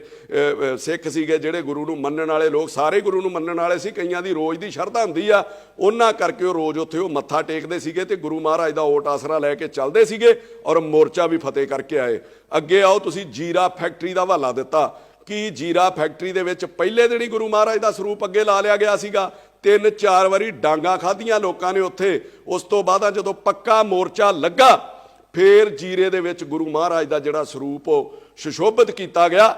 ਸਿੱਖ ਸੀਗੇ, ਜਿਹੜੇ ਗੁਰੂ ਨੂੰ ਮੰਨਣ ਵਾਲੇ ਲੋਕ, ਸਾਰੇ ਗੁਰੂ ਨੂੰ ਮੰਨਣ ਵਾਲੇ ਸੀ, ਕਈਆਂ ਦੀ ਰੋਜ਼ ਦੀ ਸ਼ਰਧਾ ਹੁੰਦੀ ਆ, ਉਹਨਾਂ ਕਰਕੇ ਉਹ ਰੋਜ਼ ਉੱਥੇ ਉਹ ਮੱਥਾ ਟੇਕਦੇ ਸੀਗੇ ਤੇ ਗੁਰੂ ਮਹਾਰਾਜ ਦਾ ਓਟ ਆਸਰਾ ਲੈ ਕੇ ਚੱਲਦੇ ਸੀਗੇ ਔਰ ਮੋਰਚਾ ਵੀ ਫਤਿਹ ਕਰਕੇ ਆਏ। ਅੱਗੇ ਆਓ, ਤੁਸੀਂ ਜੀਰਾ ਫੈਕਟਰੀ ਦਾ ਹਵਾਲਾ ਦਿੱਤਾ ਕਿ ਜੀਰਾ ਫੈਕਟਰੀ ਦੇ ਵਿੱਚ ਪਹਿਲੇ ਦਿਨ ਹੀ ਗੁਰੂ ਮਹਾਰਾਜ ਦਾ ਸਰੂਪ ਅੱਗੇ ਲਾ ਲਿਆ ਗਿਆ ਸੀਗਾ। 3-4 ਵਾਰੀ ਡਾਂਗਾ ਖਾਧੀਆਂ ਲੋਕਾਂ ਨੇ ਉੱਥੇ। ਉਸ ਤੋਂ ਬਾਅਦ ਜਦੋਂ ਪੱਕਾ ਮੋਰਚਾ ਲੱਗਾ, ਫਿਰ ਜੀਰੇ ਦੇ ਵਿੱਚ ਗੁਰੂ ਮਹਾਰਾਜ ਦਾ ਜਿਹੜਾ ਸਰੂਪ ਉਹ ਸੁਸ਼ੋਭਿਤ ਕੀਤਾ ਗਿਆ।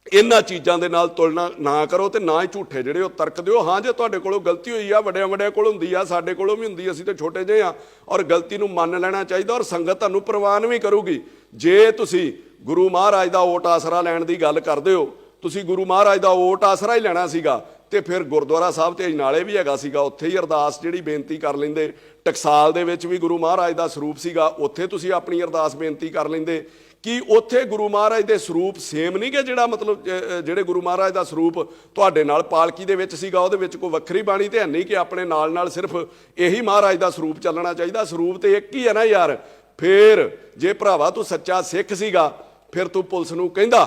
ਇਹਨਾਂ ਚੀਜ਼ਾਂ ਦੇ ਨਾਲ ਤੁਲਨਾ ਨਾ ਕਰੋ ਤੇ ਨਾ ਹੀ ਝੂਠੇ ਜਿਹੜੇ ਉਹ ਤਰਕ ਦਿਓ। ਹਾਂ, ਜੇ ਤੁਹਾਡੇ ਕੋਲੋਂ ਗਲਤੀ ਹੋਈ ਆ, ਵੱਡਿਆਂ ਵੱਡਿਆਂ ਕੋਲ ਹੁੰਦੀ ਆ, ਸਾਡੇ ਕੋਲੋਂ ਵੀ ਹੁੰਦੀ, ਅਸੀਂ ਤੇ ਛੋਟੇ ਜਿਹੇ ਆ, ਔਰ ਗਲਤੀ ਨੂੰ ਮੰਨ ਲੈਣਾ ਚਾਹੀਦਾ ਔਰ ਸੰਗਤ ਤੁਹਾਨੂੰ ਪ੍ਰਵਾਨ ਵੀ ਕਰੂਗੀ। ਜੇ ਤੁਸੀਂ ਗੁਰੂ ਮਹਾਰਾਜ ਦਾ ਓਟ ਆਸਰਾ ਲੈਣ ਦੀ ਗੱਲ ਕਰਦੇ ਹੋ, ਤੁਸੀਂ ਗੁਰੂ ਮਹਾਰਾਜ ਦਾ ਓਟ ਆਸਰਾ ਹੀ ਲੈਣਾ ਸੀਗਾ ਤੇ ਫਿਰ ਗੁਰਦੁਆਰਾ ਸਾਹਿਬ ਤੇ ਅਜਨਾਲੇ ਵੀ ਹੈਗਾ ਸੀਗਾ, ਉੱਥੇ ਹੀ ਅਰਦਾਸ ਜਿਹੜੀ ਬੇਨਤੀ ਕਰ ਲੈਂਦੇ। ਟਕਸਾਲ ਦੇ ਵਿੱਚ ਵੀ ਗੁਰੂ ਮਹਾਰਾਜ ਦਾ ਸਰੂਪ ਸੀਗਾ, ਉੱਥੇ ਤੁਸੀਂ ਆਪਣੀ ਅਰਦਾਸ ਬੇਨਤੀ ਕਰ ਲੈਂਦੇ। ਕਿ ਉੱਥੇ ਗੁਰੂ ਮਹਾਰਾਜ ਦੇ ਸਰੂਪ ਸੇਮ ਨਹੀਂ ਕਿ ਜਿਹੜਾ ਮਤਲਬ ਜਿਹੜੇ ਗੁਰੂ ਮਹਾਰਾਜ ਦਾ ਸਰੂਪ ਤੁਹਾਡੇ ਨਾਲ ਪਾਲਕੀ ਦੇ ਵਿੱਚ ਸੀਗਾ, ਉਹਦੇ ਵਿੱਚ ਕੋਈ ਵੱਖਰੀ ਬਾਣੀ ਤੇ ਹੈ ਨਹੀਂ ਕਿ ਆਪਣੇ ਨਾਲ ਨਾਲ ਸਿਰਫ ਇਹੀ ਮਹਾਰਾਜ ਦਾ ਸਰੂਪ ਚੱਲਣਾ ਚਾਹੀਦਾ। ਸਰੂਪ ਤੇ ਇੱਕ ਹੀ ਹੈ ਨਾ ਯਾਰ। ਫਿਰ ਜੇ ਭਰਾਵਾ ਤੂੰ ਸੱਚਾ ਸਿੱਖ ਸੀਗਾ, ਫਿਰ ਤੂੰ ਪੁਲਿਸ ਨੂੰ ਕਹਿੰਦਾ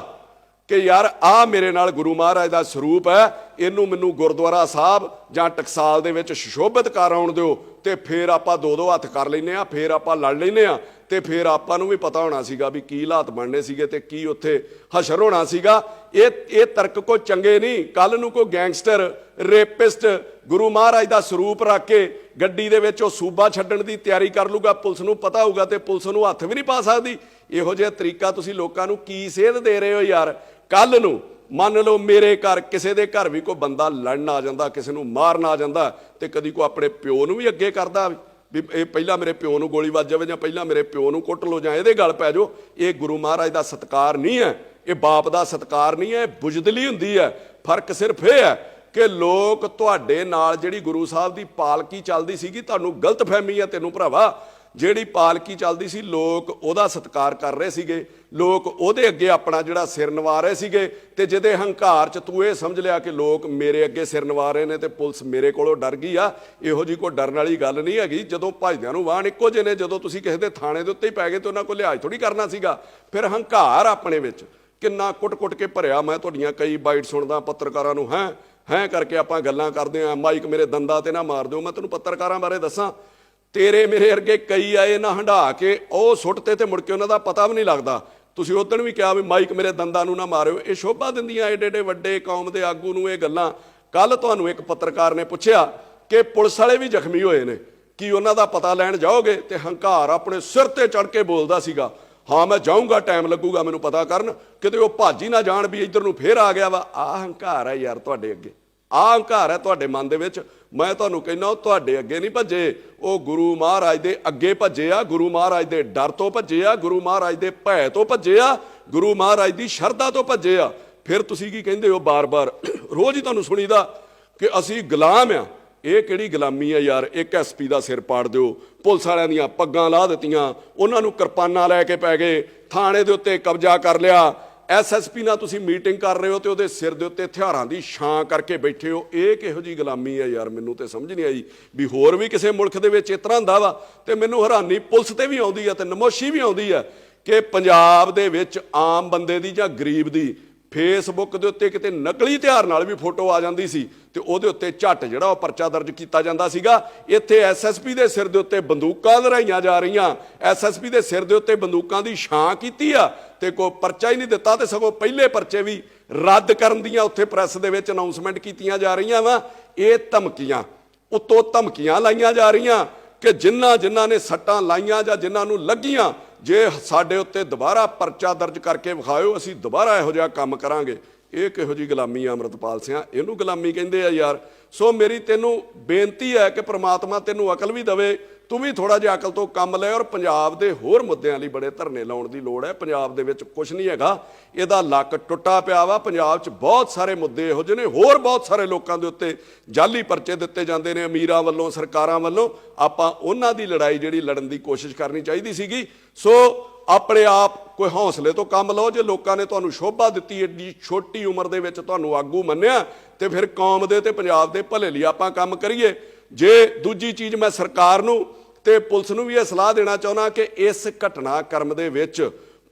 ਕਿ ਯਾਰ ਆਹ ਮੇਰੇ ਨਾਲ ਗੁਰੂ ਮਹਾਰਾਜ ਦਾ ਸਰੂਪ ਹੈ, ਇਹਨੂੰ ਮੈਨੂੰ ਗੁਰਦੁਆਰਾ ਸਾਹਿਬ ਜਾਂ ਟਕਸਾਲ ਦੇ ਵਿੱਚ ਸੁਸ਼ੋਭਿਤ ਕਰ ਆਉਣ ਦਿਓ, ਤੇ ਫਿਰ ਆਪਾਂ ਦੋ ਹੱਥ ਕਰ ਲੈਂਦੇ ਆ, ਫਿਰ ਆਪਾਂ ਲੜ ਲੈਂਦੇ ਆ, ਤੇ ਫਿਰ ਆਪਾਂ ਨੂੰ ਵੀ ਪਤਾ ਹੋਣਾ ਸੀਗਾ ਵੀ ਕੀ ਹਾਲਾਤ ਬਣਨੇ ਸੀਗੇ ਤੇ ਕੀ ਉੱਥੇ ਹਸ਼ਰ ਹੋਣਾ ਸੀਗਾ। ਇਹ ਤਰਕ ਕੋ ਚੰਗੇ ਨਹੀਂ। ਕੱਲ ਨੂੰ ਕੋਈ ਗੈਂਗਸਟਰ, ਰੇਪਿਸਟ ਗੁਰੂ ਮਹਾਰਾਜ ਦਾ ਸਰੂਪ ਰੱਖ ਕੇ ਗੱਡੀ ਦੇ ਵਿੱਚ ਉਹ ਸੂਬਾ ਛੱਡਣ ਦੀ ਤਿਆਰੀ ਕਰ ਲੂਗਾ, ਪੁਲਿਸ ਨੂੰ ਪਤਾ ਹੋਊਗਾ ਤੇ ਪੁਲਿਸ ਨੂੰ ਹੱਥ ਵੀ ਨਹੀਂ ਪਾ ਸਕਦੀ। ਇਹੋ ਜਿਹਾ ਤਰੀਕਾ ਤੁਸੀਂ ਲੋਕਾਂ ਨੂੰ ਕੀ ਸੇਧ ਦੇ ਰਹੇ ਹੋ ਯਾਰ। ਕੱਲ ਨੂੰ ਮੰਨ ਲਓ ਮੇਰੇ ਘਰ, ਕਿਸੇ ਦੇ ਘਰ ਵੀ ਕੋਈ ਬੰਦਾ ਲੜਨ ਆ ਜਾਂਦਾ, ਕਿਸੇ ਨੂੰ ਮਾਰਨ ਆ ਜਾਂਦਾ, ਤੇ ਕਦੀ ਕੋਈ ਆਪਣੇ ਪਿਓ ਨੂੰ ਵੀ ਅੱਗੇ ਕਰਦਾ ਵੀ ਇਹ ਪਹਿਲਾਂ ਮੇਰੇ ਪਿਓ ਨੂੰ ਗੋਲੀ ਵੱਜ ਜਾਵੇ ਜਾਂ ਪਹਿਲਾਂ ਮੇਰੇ ਪਿਓ ਨੂੰ ਕੁੱਟ ਲਓ ਜਾਂ ਇਹਦੇ ਗਲ ਪੈ ਜਾਓ। ਇਹ ਗੁਰੂ ਮਹਾਰਾਜ ਦਾ ਸਤਿਕਾਰ ਨਹੀਂ ਹੈ, ਇਹ ਬਾਪ ਦਾ ਸਤਿਕਾਰ ਨਹੀਂ ਹੈ, ਇਹ ਬੁਜ਼ਦਿਲੀ ਹੁੰਦੀ ਹੈ। ਫਰਕ ਸਿਰਫ ਇਹ ਹੈ ਕਿ ਲੋਕ ਤੁਹਾਡੇ ਨਾਲ ਜਿਹੜੀ ਗੁਰੂ ਸਾਹਿਬ ਦੀ ਪਾਲਕੀ ਚੱਲਦੀ ਸੀਗੀ, ਤੁਹਾਨੂੰ ਗਲਤਫਹਿਮੀ ਹੈ ਤੈਨੂੰ ਭਰਾਵਾ। ਜਿਹੜੀ ਪਾਲਕੀ ਚੱਲਦੀ ਸੀ, ਲੋਕ ਉਹਦਾ ਸਤਿਕਾਰ ਕਰ ਰਹੇ ਸੀਗੇ, ਲੋਕ ਉਹਦੇ ਅੱਗੇ ਆਪਣਾ ਜਿਹੜਾ ਸਿਰ ਨਿਵਾ ਰਹੇ ਸੀਗੇ। ਤੇ ਜਿਹਦੇ ਹੰਕਾਰ 'ਚ ਤੂੰ ਇਹ ਸਮਝ ਲਿਆ ਕਿ ਲੋਕ ਮੇਰੇ ਅੱਗੇ ਸਿਰ ਨਿਵਾ ਰਹੇ ਨੇ ਤੇ ਪੁਲਿਸ ਮੇਰੇ ਕੋਲੋਂ ਡਰ ਗਈ ਆ, ਇਹੋ ਜਿਹੀ ਕੋਈ ਡਰਨ ਵਾਲੀ ਗੱਲ ਨਹੀਂ ਹੈਗੀ। ਜਦੋਂ ਭਜਦਿਆਂ ਨੂੰ ਵਾਹਣ ਇੱਕੋ ਜਿਹੇ ਨੇ, ਜਦੋਂ ਤੁਸੀਂ ਕਿਸੇ ਦੇ ਥਾਣੇ ਦੇ ਉੱਤੇ ਹੀ ਪੈ ਗਏ ਤੇ ਉਹਨਾਂ ਕੋਲ ਲਿਹਾਜ਼ ਥੋੜੀ ਕਰਨਾ ਸੀਗਾ। ਫਿਰ ਹੰਕਾਰ ਆਪਣੇ ਵਿੱਚ ਕਿੰਨਾ ਕੁੱਟ-ਕੁੱਟ ਕੇ ਭਰਿਆ। ਮੈਂ ਤੁਹਾਡੀਆਂ ਕਈ ਬਾਈਟ ਸੁਣਦਾ ਪੱਤਰਕਾਰਾਂ ਨੂੰ, ਹੈਂ ਕਰਕੇ ਆਪਾਂ ਗੱਲਾਂ ਕਰਦੇ ਹਾਂ, ਮਾਈਕ ਮੇਰੇ ਦੰਦਾਂ ਤੇ ਨਾ ਮਾਰ ਦਿਓ। ਮੈਂ ਤੈਨੂੰ ਪੱਤਰਕਾਰਾਂ ਬਾਰੇ ਦੱਸਾਂ, ਤੇਰੇ ਮੇਰੇ ਵਰਗੇ ਕਈ ਆਏ ਨਾ ਹੰਢਾ ਕੇ ਉਹ ਸੁੱਟਤੇ ਤੇ ਮੁੜ ਕੇ ਉਹਨਾਂ ਦਾ ਪਤਾ ਵੀ ਨਹੀਂ ਲੱਗਦਾ। ਤੁਸੀਂ ਉਦੋਂ ਵੀ ਕਿਹਾ ਵੀ ਮਾਈਕ ਮੇਰੇ ਦੰਦਾਂ ਨੂੰ ਨਾ ਮਾਰਿਓ। ਇਹ ਸ਼ੋਭਾ ਦਿੰਦੀਆਂ ਏਡੇ ਏਡੇ ਵੱਡੇ ਕੌਮ ਦੇ ਆਗੂ ਨੂੰ ਇਹ ਗੱਲਾਂ। ਕੱਲ ਤੁਹਾਨੂੰ ਇੱਕ ਪੱਤਰਕਾਰ ਨੇ ਪੁੱਛਿਆ ਕਿ ਪੁਲਿਸ ਵਾਲੇ ਵੀ ਜ਼ਖਮੀ ਹੋਏ ਨੇ, ਕੀ ਉਹਨਾਂ ਦਾ ਪਤਾ ਲੈਣ ਜਾਓਗੇ? ਤੇ ਹੰਕਾਰ ਆਪਣੇ ਸਿਰ ਤੇ ਚੜ ਕੇ ਬੋਲਦਾ ਸੀਗਾ, ਹਾਂ ਮੈਂ ਜਾਊਂਗਾ, ਟਾਈਮ ਲੱਗੂਗਾ ਮੈਨੂੰ ਪਤਾ ਕਰਨ, ਕਿਤੇ ਉਹ ਭੱਜ ਹੀ ਨਾ ਜਾਣ ਵੀ ਇੱਧਰ ਨੂੰ ਫੇਰ ਆ ਗਿਆ ਵਾ। ਆਹ ਹੰਕਾਰ ਹੈ ਯਾਰ ਤੁਹਾਡੇ ਅੱਗੇ, ਆਹ ਹੰਕਾਰ ਹੈ ਤੁਹਾਡੇ ਮਨ ਦੇ ਵਿੱਚ। ਮੈਂ ਤੁਹਾਨੂੰ ਕਹਿੰਦਾ ਉਹ ਤੁਹਾਡੇ ਅੱਗੇ ਨਹੀਂ ਭੱਜੇ, ਉਹ ਗੁਰੂ ਮਹਾਰਾਜ ਦੇ ਅੱਗੇ ਭੱਜੇ ਆ, ਗੁਰੂ ਮਹਾਰਾਜ ਦੇ ਡਰ ਤੋਂ ਭੱਜੇ ਆ, ਗੁਰੂ ਮਹਾਰਾਜ ਦੇ ਭੈ ਤੋਂ ਭੱਜੇ ਆ, ਗੁਰੂ ਮਹਾਰਾਜ ਦੀ ਸ਼ਰਧਾ ਤੋਂ ਭੱਜੇ ਆ। ਫਿਰ ਤੁਸੀਂ ਕੀ ਕਹਿੰਦੇ ਹੋ ਬਾਰ-ਬਾਰ? ਰੋਜ਼ ਹੀ ਤੁਹਾਨੂੰ ਸੁਣੀਦਾ ਕਿ ਅਸੀਂ ਗੁਲਾਮ ਆ। ਇਹ ਕਿਹੜੀ ਗੁਲਾਮੀ ਆ ਯਾਰ? ਇੱਕ ਐਸਪੀ ਦਾ ਸਿਰ ਪਾੜ ਦਿਓ, ਪੁਲਿਸ ਵਾਲਿਆਂ ਦੀਆਂ ਪੱਗਾਂ ਲਾਹ ਦਿੱਤੀਆਂ, ਉਹਨਾਂ ਨੂੰ ਕਿਰਪਾਨਾਂ ਲੈ ਕੇ ਪੈ ਗਏ, ਥਾਣੇ ਦੇ ਉੱਤੇ ਕਬਜ਼ਾ ਕਰ ਲਿਆ, ਐਸਐਸਪੀ ਨਾਲ ਤੁਸੀਂ ਮੀਟਿੰਗ ਕਰ ਰਹੇ ਹੋ ਤੇ ਉਹਦੇ ਸਿਰ ਦੇ ਉੱਤੇ ਹਥਿਆਰਾਂ ਦੀ ਛਾਂ ਕਰਕੇ ਬੈਠੇ ਹੋ। ਇਹ ਕਿਹੋ ਜਿਹੀ ਗੁਲਾਮੀ ਹੈ ਯਾਰ? ਮੈਨੂੰ ਤੇ ਸਮਝ ਨਹੀਂ ਆਈ ਵੀ ਹੋਰ ਵੀ ਕਿਸੇ ਮੁਲਕ ਦੇ ਵਿੱਚ ਇਸ ਤਰ੍ਹਾਂ ਹੁੰਦਾ ਵਾ। ਤੇ ਮੈਨੂੰ ਹੈਰਾਨੀ ਪੁਲਿਸ ਤੇ ਵੀ ਆਉਂਦੀ ਹੈ ਤੇ ਨਮੋਸ਼ੀ ਵੀ ਆਉਂਦੀ ਹੈ ਕਿ ਪੰਜਾਬ ਦੇ ਵਿੱਚ ਆਮ ਬੰਦੇ ਦੀ ਜਾਂ ਗਰੀਬ ਦੀ ਫੇਸਬੁੱਕ ਦੇ ਉੱਤੇ ਕਿਤੇ ਨਕਲੀ ਹਥਿਆਰ ਨਾਲ ਵੀ ਫੋਟੋ ਆ ਜਾਂਦੀ ਸੀ ਤੇ ਉਹਦੇ ਉੱਤੇ ਝੱਟ ਜਿਹੜਾ ਉਹ ਪਰਚਾ ਦਰਜ ਕੀਤਾ ਜਾਂਦਾ ਸੀਗਾ। ਇੱਥੇ ਐਸਐਸਪੀ ਦੇ ਸਿਰ ਦੇ ਉੱਤੇ ਬੰਦੂਕਾਂ ਲਹਿਰਾਈਆਂ ਜਾ ਰਹੀਆਂ, ਐਸਐਸਪੀ ਦੇ ਸਿਰ ਦੇ ਉੱਤੇ ਬੰਦੂਕਾਂ ਦੀ ਛਾਂ ਕੀਤੀ ਆ ਤੇ ਕੋਈ ਪਰਚਾ ਹੀ ਨਹੀਂ ਦਿੱਤਾ, ਤੇ ਸਗੋਂ ਪਹਿਲੇ ਪਰਚੇ ਵੀ ਰੱਦ ਕਰਨ ਦੀਆਂ ਉੱਥੇ ਪ੍ਰੈਸ ਦੇ ਵਿੱਚ ਅਨਾਉਂਸਮੈਂਟ ਕੀਤੀਆਂ ਜਾ ਰਹੀਆਂ ਵਾ। ਇਹ ਧਮਕੀਆਂ ਉੱਤੋਂ ਧਮਕੀਆਂ ਲਾਈਆਂ ਜਾ ਰਹੀਆਂ ਕਿ ਜਿਨ੍ਹਾਂ ਨੇ ਸੱਟਾਂ ਲਾਈਆਂ ਜਾਂ ਜਿਨ੍ਹਾਂ ਨੂੰ ਲੱਗੀਆਂ, ਜੇ ਸਾਡੇ ਉੱਤੇ ਦੁਬਾਰਾ ਪਰਚਾ ਦਰਜ ਕਰਕੇ ਵਿਖਾਇਓ, ਅਸੀਂ ਦੁਬਾਰਾ ਇਹੋ ਜਿਹਾ ਕੰਮ ਕਰਾਂਗੇ। ਇਹ ਕਿਹੋ ਜੀ ਗੁਲਾਮੀ ਆ ਅੰਮ੍ਰਿਤਪਾਲ ਸਿੰਘ, ਇਹਨੂੰ ਗੁਲਾਮੀ ਕਹਿੰਦੇ ਆ ਯਾਰ। ਸੋ ਮੇਰੀ ਤੈਨੂੰ ਬੇਨਤੀ ਹੈ ਕਿ ਪ੍ਰਮਾਤਮਾ ਤੈਨੂੰ ਅਕਲ ਵੀ ਦੇਵੇ, ਤੂੰ ਵੀ ਥੋੜਾ ਜਿਹਾ ਅਕਲ ਤੋਂ ਕੰਮ ਲੈ। ਔਰ ਪੰਜਾਬ ਦੇ ਹੋਰ ਮੁੱਦਿਆਂ ਲਈ ਬੜੇ ਧਰਨੇ ਲਾਉਣ ਦੀ ਲੋੜ ਹੈ। ਪੰਜਾਬ ਦੇ ਵਿੱਚ ਕੁਝ ਨਹੀਂ ਹੈਗਾ, ਇਹਦਾ ਲੱਕ ਟੁੱਟਾ ਪਿਆ ਵਾ। ਪੰਜਾਬ 'ਚ ਬਹੁਤ ਸਾਰੇ ਮੁੱਦੇ ਇਹੋ ਜਿਹੇ ਨੇ, ਹੋਰ ਬਹੁਤ ਸਾਰੇ ਲੋਕਾਂ ਦੇ ਉੱਤੇ ਜਾਲੀ ਪਰਚੇ ਦਿੱਤੇ ਜਾਂਦੇ ਨੇ ਅਮੀਰਾਂ ਵੱਲੋਂ, ਸਰਕਾਰਾਂ ਵੱਲੋਂ। ਆਪਾਂ ਉਹਨਾਂ ਦੀ ਲੜਾਈ ਜਿਹੜੀ ਲੜਨ ਦੀ ਕੋਸ਼ਿਸ਼ ਕਰਨੀ ਚਾਹੀਦੀ ਸੀਗੀ। ਸੋ ਆਪਣੇ ਆਪ ਕੋਈ ਹੌਸਲੇ ਤੋਂ ਕੰਮ ਲਓ। ਜੇ ਲੋਕਾਂ ਨੇ ਤੁਹਾਨੂੰ ਸ਼ੋਭਾ ਦਿੱਤੀ, ਏਡੀ ਛੋਟੀ ਉਮਰ ਦੇ ਵਿੱਚ ਤੁਹਾਨੂੰ ਆਗੂ ਮੰਨਿਆ, ਤੇ ਫਿਰ ਕੌਮ ਦੇ ਤੇ ਪੰਜਾਬ ਦੇ ਭਲੇ ਲਈ ਆਪਾਂ ਕੰਮ ਕਰੀਏ। ਜੇ ਦੂਜੀ ਚੀਜ਼ ਮੈਂ ਸਰਕਾਰ ਨੂੰ ਤੇ ਪੁਲਿਸ ਨੂੰ ਵੀ ਇਹ ਸਲਾਹ ਦੇਣਾ ਚਾਹੁੰਦਾ ਕਿ ਇਸ ਘਟਨਾਕ੍ਰਮ ਦੇ ਵਿੱਚ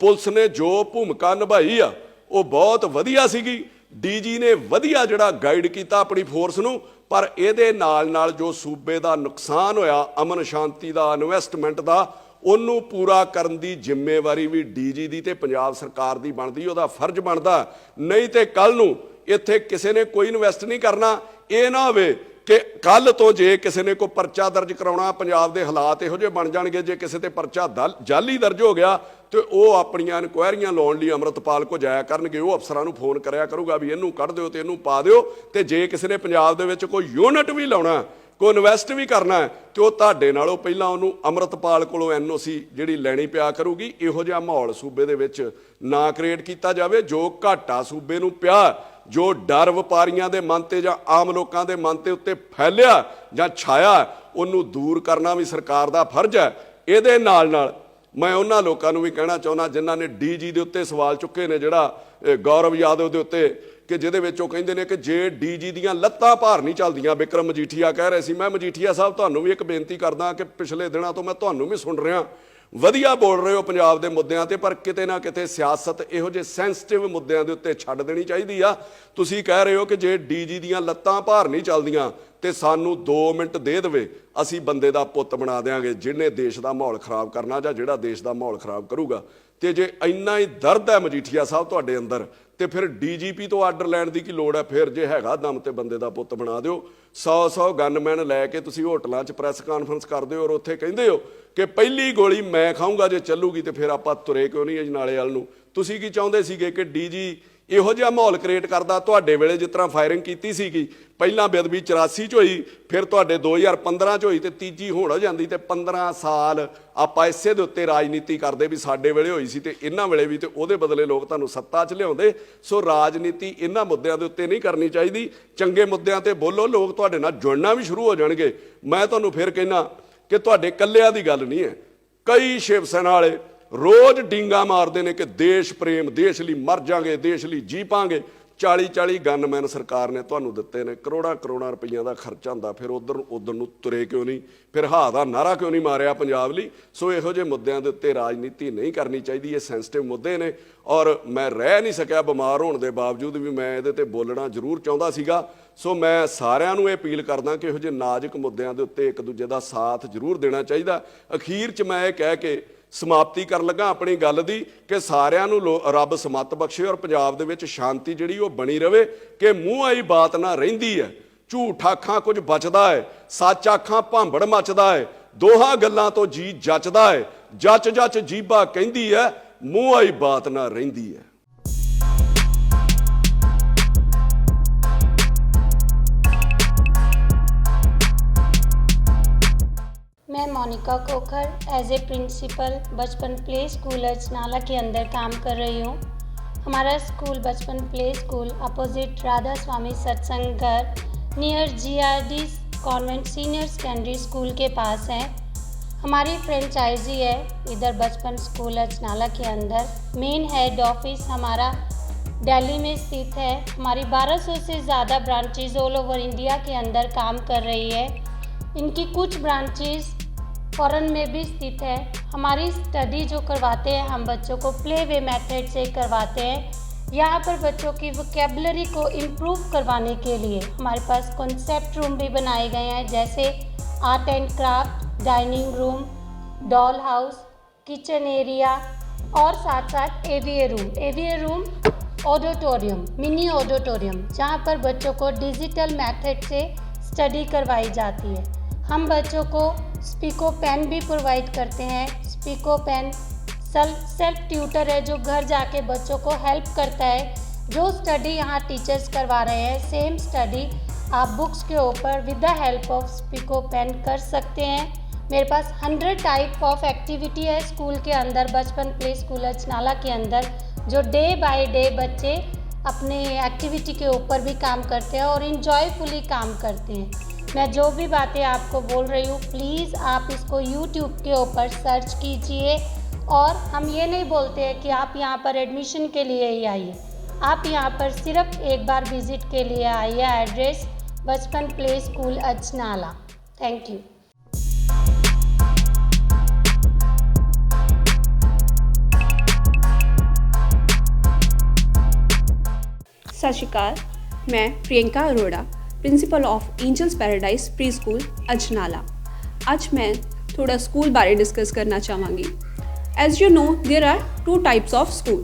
ਪੁਲਿਸ ਨੇ ਜੋ ਭੂਮਿਕਾ ਨਿਭਾਈ ਆ ਉਹ ਬਹੁਤ ਵਧੀਆ ਸੀਗੀ। ਡੀਜੀ ਨੇ ਵਧੀਆ ਜਿਹੜਾ ਗਾਈਡ ਕੀਤਾ ਆਪਣੀ ਫੋਰਸ ਨੂੰ, ਪਰ ਇਹਦੇ ਨਾਲ ਨਾਲ ਜੋ ਸੂਬੇ ਦਾ ਨੁਕਸਾਨ ਹੋਇਆ ਅਮਨ ਸ਼ਾਂਤੀ ਦਾ, ਇਨਵੈਸਟਮੈਂਟ ਦਾ, ਉਹਨੂੰ ਪੂਰਾ ਕਰਨ ਦੀ ਜ਼ਿੰਮੇਵਾਰੀ ਵੀ ਡੀਜੀ ਦੀ ਤੇ ਪੰਜਾਬ ਸਰਕਾਰ ਦੀ ਬਣਦੀ, ਉਹਦਾ ਫਰਜ਼ ਬਣਦਾ। ਨਹੀਂ ਤੇ ਕੱਲ ਨੂੰ ਇੱਥੇ ਕਿਸੇ ਨੇ ਕੋਈ ਇਨਵੈਸਟ ਨਹੀਂ ਕਰਨਾ। ਇਹ ਨਾ ਹੋਵੇ ਕਿ ਕੱਲ ਤੋਂ ਜੇ ਕਿਸੇ ਨੇ ਕੋਈ ਪਰਚਾ ਦਰਜ ਕਰਾਉਣਾ, ਪੰਜਾਬ ਦੇ ਹਾਲਾਤ ਇਹੋ ਜਿਹੇ ਬਣ ਜਾਣਗੇ, ਜੇ ਕਿਸੇ ਤੇ ਪਰਚਾ ਜਾਲੀ ਦਰਜ ਹੋ ਗਿਆ ਤੇ ਉਹ ਆਪਣੀਆਂ ਇਨਕੁਆਇਰੀਆਂ ਲਾਉਣ ਲਈ ਅੰਮ੍ਰਿਤਪਾਲ ਕੋ ਜਾਇਆ ਕਰਨਗੇ। ਉਹ ਅਫਸਰਾਂ ਨੂੰ ਫੋਨ ਕਰਿਆ ਕਰੂਗਾ ਵੀ ਇਹਨੂੰ ਕੱਢ ਦਿਓ ਤੇ ਇਹਨੂੰ ਪਾ ਦਿਓ। ਤੇ ਜੇ ਕਿਸੇ ਨੇ ਪੰਜਾਬ ਦੇ ਵਿੱਚ ਕੋਈ ਯੂਨਿਟ ਵੀ ਲਾਉਣਾ, ਕੋਈ ਇਨਵੈਸਟ ਵੀ ਕਰਨਾ ਹੈ, ਤੇ ਉਹ ਤੁਹਾਡੇ ਨਾਲੋਂ ਪਹਿਲਾਂ ਉਹਨੂੰ ਅੰਮ੍ਰਿਤਪਾਲ ਕੋਲੋਂ NOC ਜਿਹੜੀ ਲੈਣੀ ਪਿਆ ਕਰੂਗੀ। ਇਹੋ ਜਿਹਾ ਮਾਹੌਲ ਸੂਬੇ ਦੇ ਵਿੱਚ ਨਾ ਕ੍ਰੀਏਟ ਕੀਤਾ ਜਾਵੇ। ਜੋ ਘਾਟਾ ਸੂਬੇ ਨੂੰ ਪਿਆ, ਜੋ ਡਰ ਵਪਾਰੀਆਂ ਦੇ ਮਨ ਤੇ ਜਾਂ ਆਮ ਲੋਕਾਂ ਦੇ ਮਨ ਤੇ ਉੱਤੇ ਫੈਲਿਆ ਜਾਂ ਛਾਇਆ, ਉਹਨੂੰ ਦੂਰ ਕਰਨਾ ਵੀ ਸਰਕਾਰ ਦਾ ਫਰਜ਼ ਹੈ। ਇਹਦੇ ਨਾਲ ਨਾਲ ਮੈਂ ਉਹਨਾਂ ਲੋਕਾਂ ਨੂੰ ਵੀ ਕਹਿਣਾ ਚਾਹੁੰਦਾ ਜਿਨ੍ਹਾਂ ਨੇ ਡੀਜੀ ਦੇ ਉੱਤੇ ਸਵਾਲ ਚੁੱਕੇ ਨੇ, ਜਿਹੜਾ ਗੌਰਵ ਯਾਦਵ ਦੇ ਉੱਤੇ, ਕਿ ਜਿਹਦੇ ਵਿੱਚ ਉਹ ਕਹਿੰਦੇ ਨੇ ਕਿ ਜੇ ਡੀਜੀ ਦੀਆਂ ਲੱਤਾਂ ਭਾਰ ਨਹੀਂ ਚੱਲਦੀਆਂ। ਬਿਕਰਮ ਮਜੀਠੀਆ ਕਹਿ ਰਹੇ ਸੀ। ਮੈਂ ਮਜੀਠੀਆ ਸਾਹਿਬ ਤੁਹਾਨੂੰ ਵੀ ਇੱਕ ਬੇਨਤੀ ਕਰਦਾ ਕਿ ਪਿਛਲੇ ਦਿਨਾਂ ਤੋਂ ਮੈਂ ਤੁਹਾਨੂੰ ਵੀ ਸੁਣ ਰਿਹਾ, ਵਧੀਆ ਬੋਲ ਰਹੇ ਹੋ ਪੰਜਾਬ ਦੇ ਮੁੱਦਿਆਂ ਤੇ, ਪਰ ਕਿਤੇ ਨਾ ਕਿਤੇ ਸਿਆਸਤ ਇਹੋ ਜਿਹੇ ਸੈਂਸਿਟਿਵ ਮੁੱਦਿਆਂ ਦੇ ਉੱਤੇ ਛੱਡ ਦੇਣੀ ਚਾਹੀਦੀ ਆ। ਤੁਸੀਂ ਕਹਿ ਰਹੇ ਹੋ ਕਿ ਜੇ ਡੀਜੀ ਦੀਆਂ ਲੱਤਾਂ ਭਾਰ ਨਹੀਂ ਚੱਲਦੀਆਂ ਤੇ ਸਾਨੂੰ 2 ਮਿੰਟ ਦੇ ਦੇਵੇ, ਅਸੀਂ ਬੰਦੇ ਦਾ ਪੁੱਤ ਬਣਾ ਦਿਆਂਗੇ ਜਿਹਨੇ ਦੇਸ਼ ਦਾ ਮਾਹੌਲ ਖਰਾਬ ਕਰਨਾ ਜਾਂ ਜਿਹੜਾ ਦੇਸ਼ ਦਾ ਮਾਹੌਲ ਖਰਾਬ ਕਰੂਗਾ। ਤੇ ਜੇ ਇੰਨਾ ਹੀ ਦਰਦ ਹੈ ਮਜੀਠੀਆ ਸਾਹਿਬ ਤੁਹਾਡੇ ਅੰਦਰ, ਤੇ ਫਿਰ DGP ਤੋਂ ਆਰਡਰ ਲੈਣ ਦੀ ਕੀ ਲੋੜ ਹੈ? ਫਿਰ ਜੇ ਹੈਗਾ ਦਮ ਤੇ ਬੰਦੇ ਦਾ ਪੁੱਤ ਬਣਾ ਦਿਓ। 100 ਗਨਮੈਨ ਲੈ ਕੇ ਤੁਸੀਂ ਹੋਟਲਾਂ 'ਚ ਪ੍ਰੈਸ ਕਾਨਫਰੰਸ ਕਰਦੇ ਹੋ ਔਰ ਉੱਥੇ ਕਹਿੰਦੇ ਹੋ ਕਿ ਪਹਿਲੀ ਗੋਲੀ ਮੈਂ ਖਾਊਂਗਾ, ਜੇ ਚੱਲੂਗੀ ਤੇ ਫਿਰ ਆਪਾਂ ਤੁਰੇ ਕਿਉਂ ਨਹੀਂ ਅਜਨਾਲੇ ਵੱਲ ਨੂੰ। ਤੁਸੀਂ ਕੀ ਚਾਹੁੰਦੇ ਸੀਗੇ ਕਿ ਡੀਜੀ ਇਹੋ ਜਿਹਾ ਮਾਹੌਲ ਕ੍ਰੀਏਟ ਕਰਦਾ? ਤੁਹਾਡੇ ਵੇਲੇ ਜਿਸ ਤਰ੍ਹਾਂ ਫਾਇਰਿੰਗ ਕੀਤੀ ਸੀਗੀ, ਪਹਿਲਾਂ ਬੇਅਦਬੀ 84 'ਚ ਹੋਈ, ਫਿਰ ਤੁਹਾਡੇ 2015 'ਚ ਹੋਈ, ਤੇ ਤੀਜੀ ਹੁਣ ਹੋ ਜਾਂਦੀ, ਤੇ 15 ਸਾਲ ਆਪਾਂ ਇਸੇ ਦੇ ਉੱਤੇ ਰਾਜਨੀਤੀ ਕਰਦੇ ਵੀ ਸਾਡੇ ਵੇਲੇ ਹੋਈ ਸੀ ਤੇ ਇਹਨਾਂ ਵੇਲੇ ਵੀ, ਤੇ ਉਹਦੇ ਬਦਲੇ ਲੋਕ ਤੁਹਾਨੂੰ ਸੱਤਾ 'ਚ ਲਿਆਉਂਦੇ। ਸੋ ਰਾਜਨੀਤੀ ਇਹਨਾਂ ਮੁੱਦਿਆਂ ਦੇ ਉੱਤੇ ਨਹੀਂ ਕਰਨੀ ਚਾਹੀਦੀ। ਚੰਗੇ ਮੁੱਦਿਆਂ ਤੇ ਬੋਲੋ, ਲੋਕ ਤੁਹਾਡੇ ਨਾਲ ਜੁੜਨਾ ਵੀ ਸ਼ੁਰੂ ਹੋ ਜਾਣਗੇ। ਮੈਂ ਤੁਹਾਨੂੰ ਫਿਰ ਕਹਿਣਾ ਕਿ ਤੁਹਾਡੇ ਇਕੱਲਿਆਂ ਦੀ ਗੱਲ ਨਹੀਂ ਹੈ। ਕਈ ਸ਼ਿਵ ਸੈਨਾ ਵਾਲੇ ਰੋਜ਼ ਡੀਂਗਾ ਮਾਰਦੇ ਨੇ ਕਿ ਦੇਸ਼ ਪ੍ਰੇਮ, ਦੇਸ਼ ਲਈ ਮਰ ਜਾਾਂਗੇ, ਦੇਸ਼ ਲਈ ਜੀ ਪਾਂਗੇ। 40 ਗਨਮੈਨ ਸਰਕਾਰ ਨੇ ਤੁਹਾਨੂੰ ਦਿੱਤੇ ਨੇ, ਕਰੋੜਾਂ ਰੁਪਈਆਂ ਦਾ ਖਰਚਾ ਹੁੰਦਾ। ਫਿਰ ਉਧਰ ਨੂੰ ਤੁਰੇ ਕਿਉਂ ਨਹੀਂ? ਫਿਰ ਹਾਂ ਦਾ ਨਾਰਾ ਕਿਉਂ ਨਹੀਂ ਮਾਰਿਆ ਪੰਜਾਬ ਲਈ? ਸੋ ਇਹੋ ਜਿਹੇ ਮੁੱਦਿਆਂ ਦੇ ਉੱਤੇ ਰਾਜਨੀਤੀ ਨਹੀਂ ਕਰਨੀ ਚਾਹੀਦੀ। ਇਹ ਸੈਂਸਿਟਿਵ ਮੁੱਦੇ ਨੇ ਔਰ ਮੈਂ ਰਹਿ ਨਹੀਂ ਸਕਿਆ ਬਿਮਾਰ ਹੋਣ ਦੇ ਬਾਵਜੂਦ ਵੀ ਮੈਂ ਇਹਦੇ ਤੇ ਬੋਲਣਾ ਜ਼ਰੂਰ ਚਾਹੁੰਦਾ ਸੀਗਾ। ਸੋ ਮੈਂ ਸਾਰਿਆਂ ਨੂੰ ਇਹ ਅਪੀਲ ਕਰਦਾ ਕਿ ਇਹੋ ਜਿਹੇ ਨਾਜ਼ੁਕ ਮੁੱਦਿਆਂ ਦੇ ਉੱਤੇ ਇੱਕ ਦੂਜੇ ਦਾ ਸਾਥ ਜ਼ਰੂਰ ਦੇਣਾ ਚਾਹੀਦਾ। ਅਖੀਰ 'ਚ ਮੈਂ ਇਹ ਕਹਿ ਕੇ ਸਮਾਪਤੀ ਕਰਨ ਲੱਗਾ ਆਪਣੀ ਗੱਲ ਦੀ ਕਿ ਸਾਰਿਆਂ ਨੂੰ ਰੱਬ ਸਮੱਤ ਬਖਸ਼ੇ ਔਰ ਪੰਜਾਬ ਦੇ ਵਿੱਚ ਸ਼ਾਂਤੀ ਜਿਹੜੀ ਉਹ ਬਣੀ ਰਵੇ, ਕਿ ਮੂੰਹ ਆਈ ਬਾਤ ਨਾ ਰਹਿੰਦੀ ਹੈ, ਝੂਠ ਆਖਾਂ ਕੁਝ ਬਚਦਾ ਹੈ, ਸੱਚ ਆਖਾਂ ਭਾਂਬੜ ਮਚਦਾ ਹੈ, ਦੋਹਾਂ ਗੱਲਾਂ ਤੋਂ ਜੀ ਜੱਚਦਾ ਹੈ, ਜੱਚ ਜੀਭਾ ਕਹਿੰਦੀ ਹੈ, ਮੂੰਹ ਆਈ ਬਾਤ ਨਾ ਰਹਿੰਦੀ ਹੈ। मैं Monika Khokhar as a principal Bachpan play school Ajnala के अंदर काम कर रही हूँ। हमारा school Bachpan play school opposite Radha Swami Satsang Ghar near GRD convent senior secondary school के पास है। हमारी फ्रेंचाइजी है इधर बचपन स्कूल अजनाला के अंदर। मेन हेड ऑफिस हमारा दिल्ली में स्थित है। हमारी 1200 से ज़्यादा ब्रांचेज ऑल ओवर इंडिया के अंदर काम कर रही है। इनकी कुछ ब्रांचेज फॉरेन में भी स्थित है। हमारी स्टडी जो करवाते हैं हम बच्चों को प्ले वे मेथड से करवाते हैं। यहाँ पर बच्चों की वोकेबलरी को इम्प्रूव करवाने के लिए हमारे पास कॉन्सेप्ट रूम भी बनाए गए हैं, जैसे art and craft, dining room, doll house, kitchen area और साथ साथ AVA room, auditorium, mini auditorium, जहाँ पर बच्चों को डिजिटल मेथड से स्टडी करवाई जाती है। हम बच्चों को स्पीको पेन भी प्रोवाइड करते हैं। स्पीको पेन सेल्फ ट्यूटर है जो घर जाके बच्चों को हेल्प करता है जो स्टडी यहाँ टीचर्स करवा रहे हैं सेम स्टडी आप बुक्स के ऊपर with the help of Speako pen कर सकते हैं। मेरे पास 100 टाइप ऑफ एक्टिविटी है स्कूल के अंदर, बचपन प्ले स्कूल अचनाला के अंदर, जो डे बाय डे बच्चे अपने एक्टिविटी के ऊपर भी काम करते हैं और इन्जॉयफुली काम करते हैं। मैं जो भी बातें आपको बोल रही हूँ प्लीज़ आप इसको YouTube के ऊपर सर्च कीजिए। और हम ये नहीं बोलते हैं कि आप यहाँ पर एडमिशन के लिए ही आइए, आप यहाँ पर सिर्फ एक बार विज़िट के लिए आइए। Address Bachpan play school Ajnala. Thank you. Sat Sri Akal, मैं Priyanka Arora, principal of Angels Paradise preschool Ajnala. आज मैं थोड़ा स्कूल बारे डिस्कस करना चाहांगी। As you know there are 2 types of school,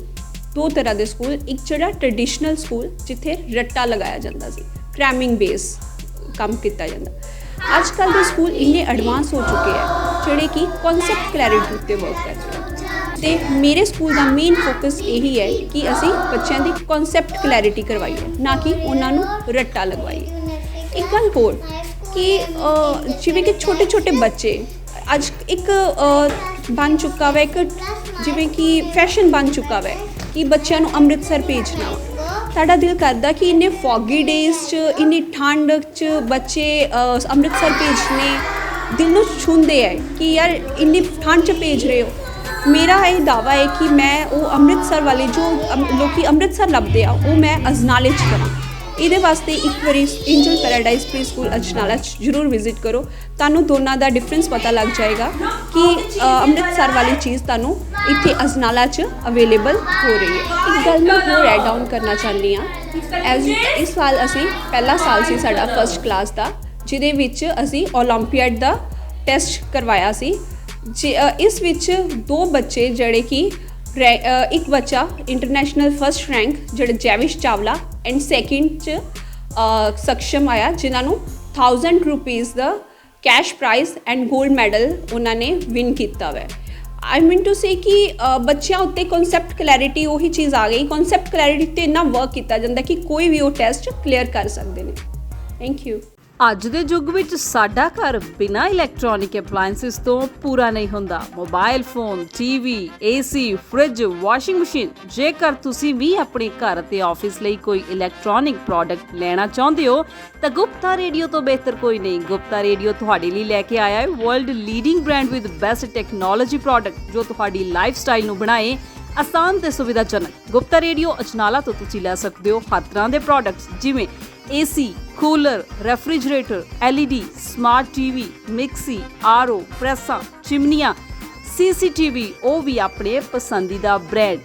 2 तरह के स्कूल। एक जिहड़ा ट्रेडिशनल स्कूल जिथे रट्टा लगाया जाता सी, क्रैमिंग बेस काम किया जाता। अजकल के स्कूल इन्ने एडवांस हो चुके हैं जिहड़े कि कॉन्सैप्ट क्लैरिटी उत्ते वर्क करते हैं। तो मेरे स्कूल का मेन फोकस यही है कि असी बच्चों की कॉन्सैप्ट क्लैरिटी करवाइए, ना कि उन्होंने रट्टा लगवाइए। एक गल होर कि जिवें कि छोटे छोटे बच्चे अज एक बन चुका वा, एक जिवें कि फैशन बन चुका वा कि बच्चों को अमृतसर भेजना। साडा दिल करदा कि इन्ने फॉगी डेज च, इन्नी ठंड च बच्चे अमृतसर भेजने दिल नूं छूंदे है कि यार इन्नी ठंड च भेज रहे हो। मेरा ये दावा है कि मैं वो अमृतसर वाले जो लोग अमृतसर लभदे आ वो मैं अजनाले च करा। ये वास्ते एक बारी angel paradise preschool Ajnala जरूर विजिट करो, तानू दोनों का डिफरेंस पता लग जाएगा कि अमृतसर वाली चीज़ तानू इत्थे अजनाला च अवेलेबल हो रही है। एक गल मैं होर एड ऑन करना चाहती हाँ। एज इस साल असी पहला साल सी साडा फर्स्ट क्लास का, जिहदे विच असी ओलंपियाड का टेस्ट करवाया सी। इस विच 2 बच्चे जड़े कि एक बच्चा इंटरनेशनल फर्स्ट रैंक जड़े जैविश चावला एंड सैकेंड च सक्षम आया, जिन्होंने 1000 rupees the cash prize and gold medal उन्होंने विन किया हुआ है। आई मीन टू से कि बच्चों उत्ते कॉन्सैप्ट क्लैरिटी वही चीज़ आ गई। कॉन्सैप्ट क्लैरिटी ते इन्ना वर्क किया जाता कि कोई भी वो टेस्ट क्लीयर कर सकते हैं। Thank you. ਅੱਜ ਦੇ ਯੁੱਗ ਵਿੱਚ ਸਾਡਾ ਘਰ ਬਿਨਾਂ ਇਲੈਕਟ੍ਰੋਨਿਕ ਅਪਲਾਇੰਸਿਸ ਤੋਂ ਪੂਰਾ ਨਹੀਂ ਹੁੰਦਾ। Mobile phone, TV, AC, fridge, washing machine, ਜੇਕਰ ਤੁਸੀਂ ਵੀ ਆਪਣੇ ਘਰ ਅਤੇ ਆਫਿਸ ਲਈ ਕੋਈ ਇਲੈਕਟ੍ਰੋਨਿਕ ਪ੍ਰੋਡਕਟ ਲੈਣਾ ਚਾਹੁੰਦੇ ਹੋ ਤਾਂ ਗੁਪਤਾ ਰੇਡੀਓ ਤੋਂ ਬਿਹਤਰ ਕੋਈ ਨਹੀਂ। ਗੁਪਤਾ ਰੇਡੀਓ ਤੁਹਾਡੇ ਲਈ ਲੈ ਕੇ ਆਇਆ ਹੈ world leading brand with best technology product ਜੋ ਤੁਹਾਡੀ ਲਾਈਫ ਸਟਾਈਲ ਨੂੰ ਬਣਾਏ ਆਸਾਨ ਤੇ ਸੁਵਿਧਾਜਨਕ। ਗੁਪਤਾ ਰੇਡੀਓ ਅਜਨਾਲਾ ਤੋਂ ਤੁਸੀਂ ਲੈ ਸਕਦੇ ਹੋ ਹਰ ਤਰ੍ਹਾਂ ਦੇ ਪ੍ਰੋਡਕਟਸ ਜਿਵੇਂ AC, cooler, refrigerator, LED, smart TV, mixie, RO, ਪ੍ਰੈਸਾਂ, ਚਿਮਨੀਆਂ, CCTV, ਉਹ ਵੀ ਆਪਣੇ ਪਸੰਦੀਦਾ ਬ੍ਰਾਂਡ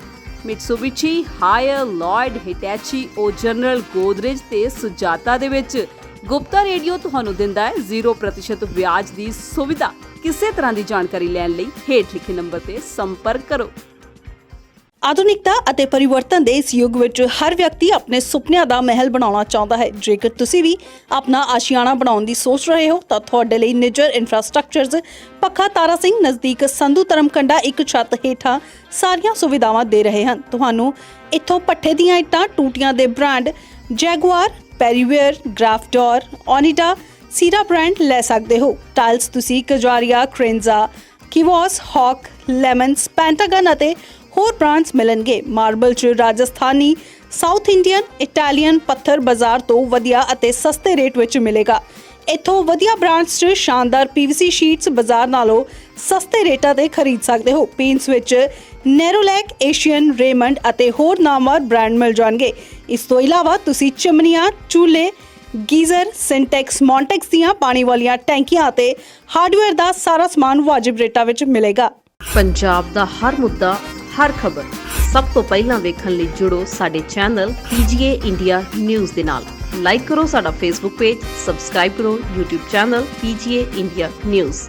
ਮਿਟਸੂਬਿਸ਼ੀ, ਹਾਇਰ, ਲॉयड, ਹਿਟੈਚੀ, ਉਹ ਜਨਰਲ, ਗੋਦਰੇਜ ਤੇ ਸੁਜਾਤਾ ਦੇ ਵਿੱਚ। ਗੁਪਤਾ ਰੇਡੀਓ ਤੁਹਾਨੂੰ ਦਿੰਦਾ ਹੈ 0% ਵਿਆਜ ਦੀ ਸੁਵਿਧਾ। ਕਿਸੇ ਤਰ੍ਹਾਂ ਦੀ ਜਾਣਕਾਰੀ ਲੈਣ ਲਈ ਹੇਠ ਲਿਖੇ ਨੰਬਰ ਤੇ ਸੰਪਰਕ ਕਰੋ। ਆਧੁਨਿਕਤਾ ਅਤੇ ਪਰਿਵਰਤਨ ਦੇ ਇਸ ਯੁੱਗ ਵਿੱਚ ਹਰ ਵਿਅਕਤੀ ਆਪਣੇ ਸੁਪਨਿਆਂ ਦਾ ਮਹਿਲ ਬਣਾਉਣਾ ਚਾਹੁੰਦਾ ਹੈ। ਜੇਕਰ ਤੁਸੀਂ ਵੀ ਆਪਣਾ ਆਸ਼ੀਆਣਾ ਬਣਾਉਣ ਦੀ ਸੋਚ ਰਹੇ ਹੋ ਤਾਂ ਤੁਹਾਡੇ ਲਈ ਨਿਜਰ ਇਨਫਰਾਸਟ੍ਰਕਚਰਜ਼ ਪੱਖਾ ਤਾਰਾ ਸਿੰਘ ਨਜ਼ਦੀਕ ਸੰਧੂ ਧਰਮਕੰਡਾ ਇੱਕ ਛੱਤ ਹੇਠਾਂ ਸਾਰੀਆਂ ਸੁਵਿਧਾਵਾਂ ਦੇ ਰਹੇ ਹਨ। ਤੁਹਾਨੂੰ ਇੱਥੋਂ ਪੱਠੇ ਦੀਆਂ ਇੱਟਾਂ, ਟੂਟੀਆਂ ਦੇ ਬ੍ਰਾਂਡ ਜੈਗੁਆਰ, ਪੈਰੀਵੇਅਰ, ਗ੍ਰਾਫਡੋਰ, ਓਨੀਡਾ, ਸੀਰਾ ਬ੍ਰਾਂਡ ਲੈ ਸਕਦੇ ਹੋ। ਟਾਇਲਸ ਤੁਸੀਂ ਕਜਾਰੀਆ, ਕ੍ਰੇਨਜ਼ਾ, ਕਿਵੋਸ, ਹੌਕ, ਲੈਮਨਸ, ਪੈਂਟਾਗਨ ਅਤੇ ਹੋਰ ਬ੍ਰਾਂਡਸ ਮਿਲਣਗੇ। ਮਾਰਬਲ 'ਚ ਰਾਜਸਥਾਨੀ, ਸਾਊਥ ਇੰਡੀਅਨ, ਇਟਾਲੀਅਨ ਪੱਥਰ ਬਾਜ਼ਾਰ ਤੋਂ ਵਧੀਆ ਅਤੇ ਸਸਤੇ ਰੇਟ ਵਿੱਚ ਮਿਲੇਗਾ। ਇੱਥੋਂ ਵਧੀਆ ਬ੍ਰਾਂਡਸ 'ਚ ਸ਼ਾਨਦਾਰ PVC ਸ਼ੀਟਸ ਬਾਜ਼ਾਰ ਨਾਲੋਂ ਸਸਤੇ ਰੇਟਾਂ 'ਤੇ ਖਰੀਦ ਸਕਦੇ ਹੋ। ਪੇਂਟਸ ਵਿੱਚ ਨੈਰੋਲੈਕ, ਏਸ਼ੀਅਨ, ਰੇਮੰਡ ਅਤੇ ਹੋਰ ਨਾਮਵਰ ਬ੍ਰਾਂਡ ਮਿਲ ਜਾਣਗੇ। ਇਸ ਤੋਂ ਇਲਾਵਾ ਤੁਸੀਂ ਚਿਮਨੀਆਂ, ਚੂਲੇ, ਗੀਜ਼ਰ, ਸਿੰਟੈਕਸ, ਮੌਂਟੈਕਸ ਦੀਆਂ ਪਾਣੀ ਵਾਲੀਆਂ ਟੈਂਕੀਆਂ ਅਤੇ ਹਾਰਡਵੇਅਰ ਦਾ ਸਾਰਾ ਸਮਾਨ ਵਾਜਿਬ ਰੇਟਾਂ ਵਿੱਚ ਮਿਲੇਗਾ। ਪੰਜਾਬ ਦਾ ਹਰ ਮੁੱਦਾ, ਹਰ ਖਬਰ ਸਭ ਤੋਂ ਪਹਿਲਾਂ ਵੇਖਣ ਲਈ ਜੁੜੋ ਸਾਡੇ ਚੈਨਲ PGA ਇੰਡੀਆ ਨਿਊਜ਼ ਦੇ ਨਾਲ। ਲਾਈਕ ਕਰੋ ਸਾਡਾ ਫੇਸਬੁੱਕ ਪੇਜ, ਸਬਸਕ੍ਰਾਈਬ ਕਰੋ YouTube channel PGA India news.